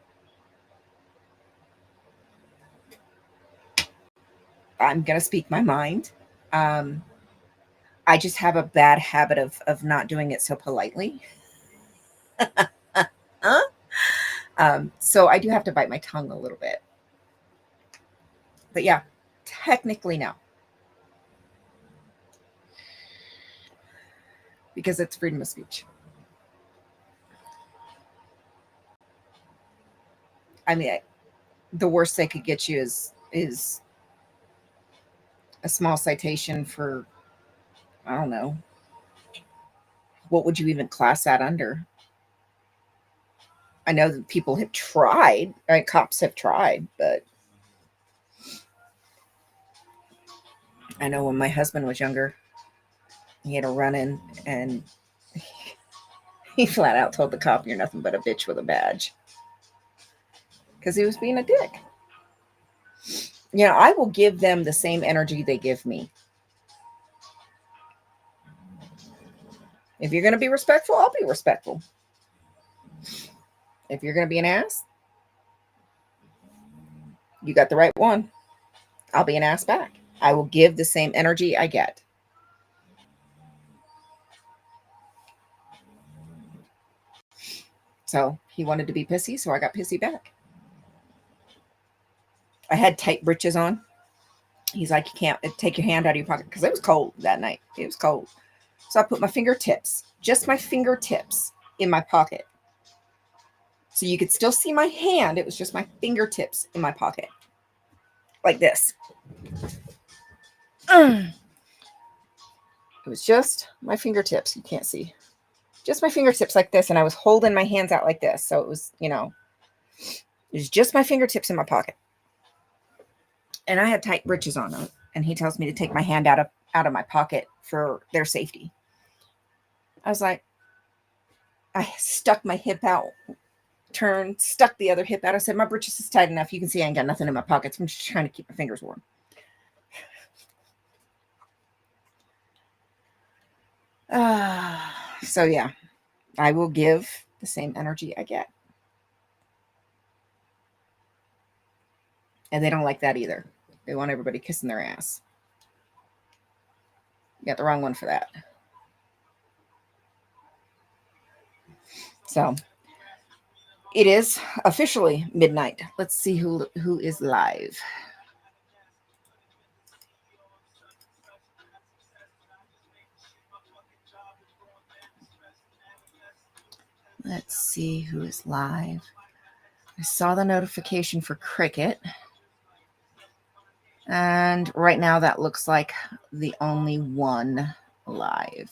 I'm gonna speak my mind. I just have a bad habit of not doing it so politely. So I do have to bite my tongue a little bit. But yeah, technically no. Because it's freedom of speech. I mean, the worst they could get you is a small citation for, I don't know, what would you even class that under? I know that people have tried, right? Cops have tried, but I know when my husband was younger, he had a run-in, and he flat out told the cop, "You're nothing but a bitch with a badge," because he was being a dick. You know, I will give them the same energy they give me. If you're going to be respectful, I'll be respectful. If you're going to be an ass, you got the right one. I'll be an ass back. I will give the same energy I get. So he wanted to be pissy, so I got pissy back. I had tight breeches on. He's like, "You can't take your hand out of your pocket," because it was cold that night. It was cold. So I put my fingertips, just my fingertips, in my pocket. So you could still see my hand. It was just my fingertips in my pocket. Like this. It was just my fingertips. You can't see. Just my fingertips like this. And I was holding my hands out like this. So it was, you know, it was just my fingertips in my pocket. And I had tight breeches on them. And he tells me to take my hand out of my pocket for their safety. I was like, I stuck my hip out, turned, stuck the other hip out. I said, "My breeches is tight enough. You can see I ain't got nothing in my pockets. I'm just trying to keep my fingers warm." So yeah, I will give the same energy I get. And they don't like that either. They want everybody kissing their ass. You got the wrong one for that. So it is officially midnight. Let's see who is live. Let's see who is live. I saw the notification for Cricket. And right now that looks like the only one live.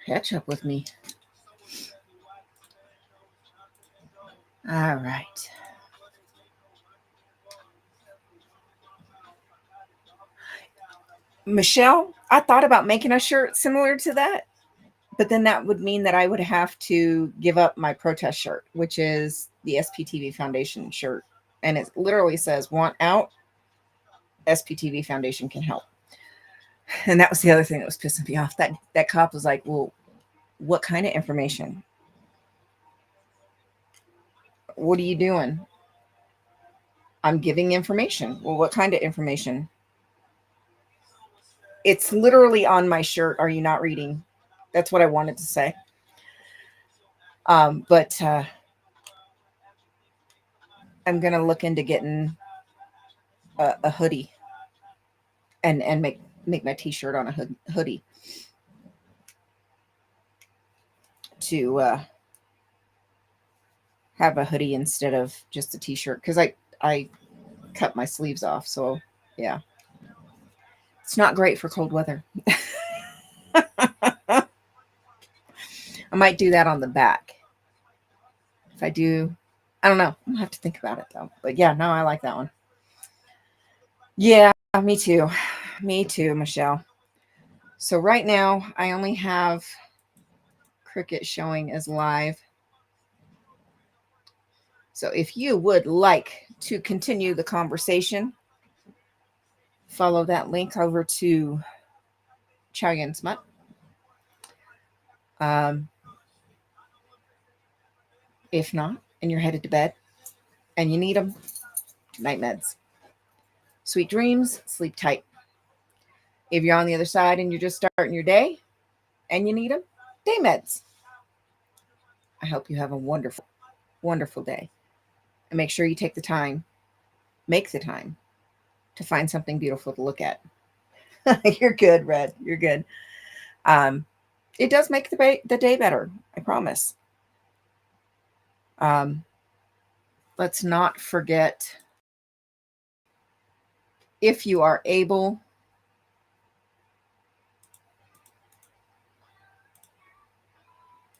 Catch up with me. All right. Michelle, I thought about making a shirt similar to that, but then that would mean that I would have to give up my protest shirt, which is the SPTV Foundation shirt. And it literally says, "Want out? SPTV Foundation can help." And that was the other thing that was pissing me off. That cop was like, "Well, what kind of information? What are you doing?" "I'm giving information." "Well, what kind of information?" It's literally on my shirt. Are you not reading? That's what I wanted to say. But I'm going to look into getting a hoodie and make my t-shirt on a hoodie to have a hoodie instead of just a t-shirt, because I cut my sleeves off. So yeah, it's not great for cold weather. I might do that on the back. If I do, I don't know. I'll have to think about it though. But yeah, no, I like that one. Yeah, me too. Me too, Michelle. So right now I only have Cricket showing as live. So if you would like to continue the conversation, follow that link over to Chow Yun Smut. If not, and you're headed to bed and you need them, night meds. Sweet dreams, sleep tight. If you're on the other side and you're just starting your day and you need them, day meds. I hope you have a wonderful, wonderful day. And make sure you make the time to find something beautiful to look at. You're good, Red. You're good. It does make the day better. I promise. let's not forget, if you are able,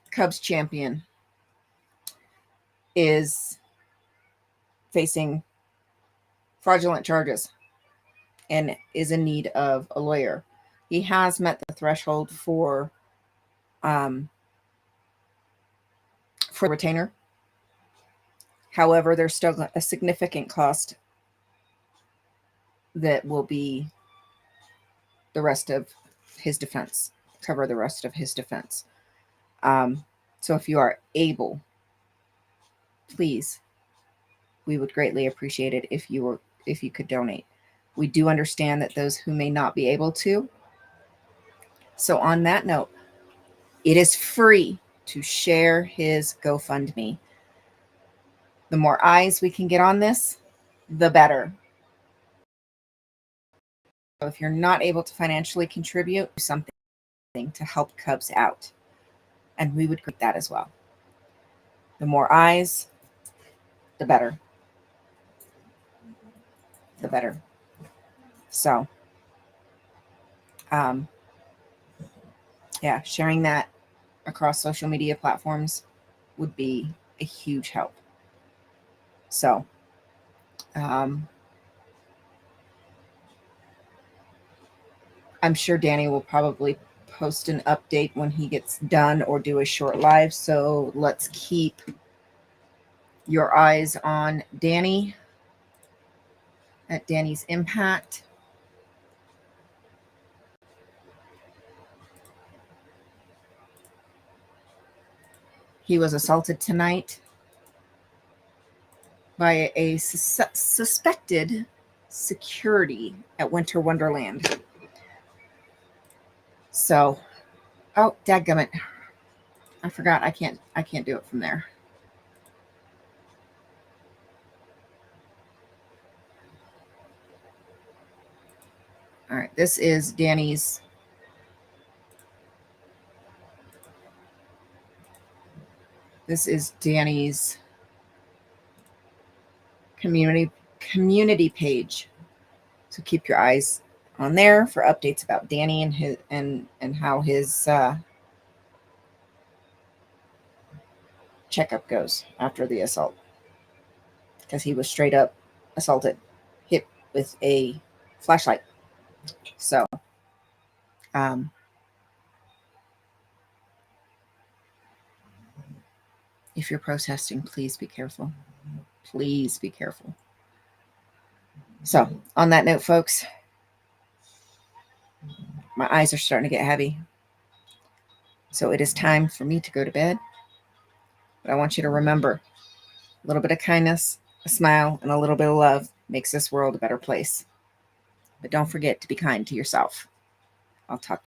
Cubs champion is facing fraudulent charges and is in need of a lawyer. He has met the threshold for retainer. However, there's still a significant cost that will be the rest of his defense, cover the rest of his defense. So if you are able, please, we would greatly appreciate it if you could donate. We do understand that those who may not be able to. So on that note, it is free to share his GoFundMe. The more eyes we can get on this, the better. So if you're not able to financially contribute, do something to help Cubs out. And we would greet that as well. The more eyes, the better. The better. So, yeah, sharing that across social media platforms would be a huge help. So, I'm sure Danny will probably post an update when he gets done or do a short live. So let's keep your eyes on Danny at Danny's Impact. He was assaulted tonight by a suspected security at Winter Wonderland. So, oh, dadgummit. I forgot I can't do it from there. All right, this is Danny's community page. So keep your eyes on there for updates about Danny and his and how his checkup goes after the assault, because he was straight up assaulted, hit with a flashlight. So, if you're protesting, please be careful. Please be careful. So, on that note, folks, my eyes are starting to get heavy. So it is time for me to go to bed. But I want you to remember, a little bit of kindness, a smile, and a little bit of love makes this world a better place. But don't forget to be kind to yourself. I'll talk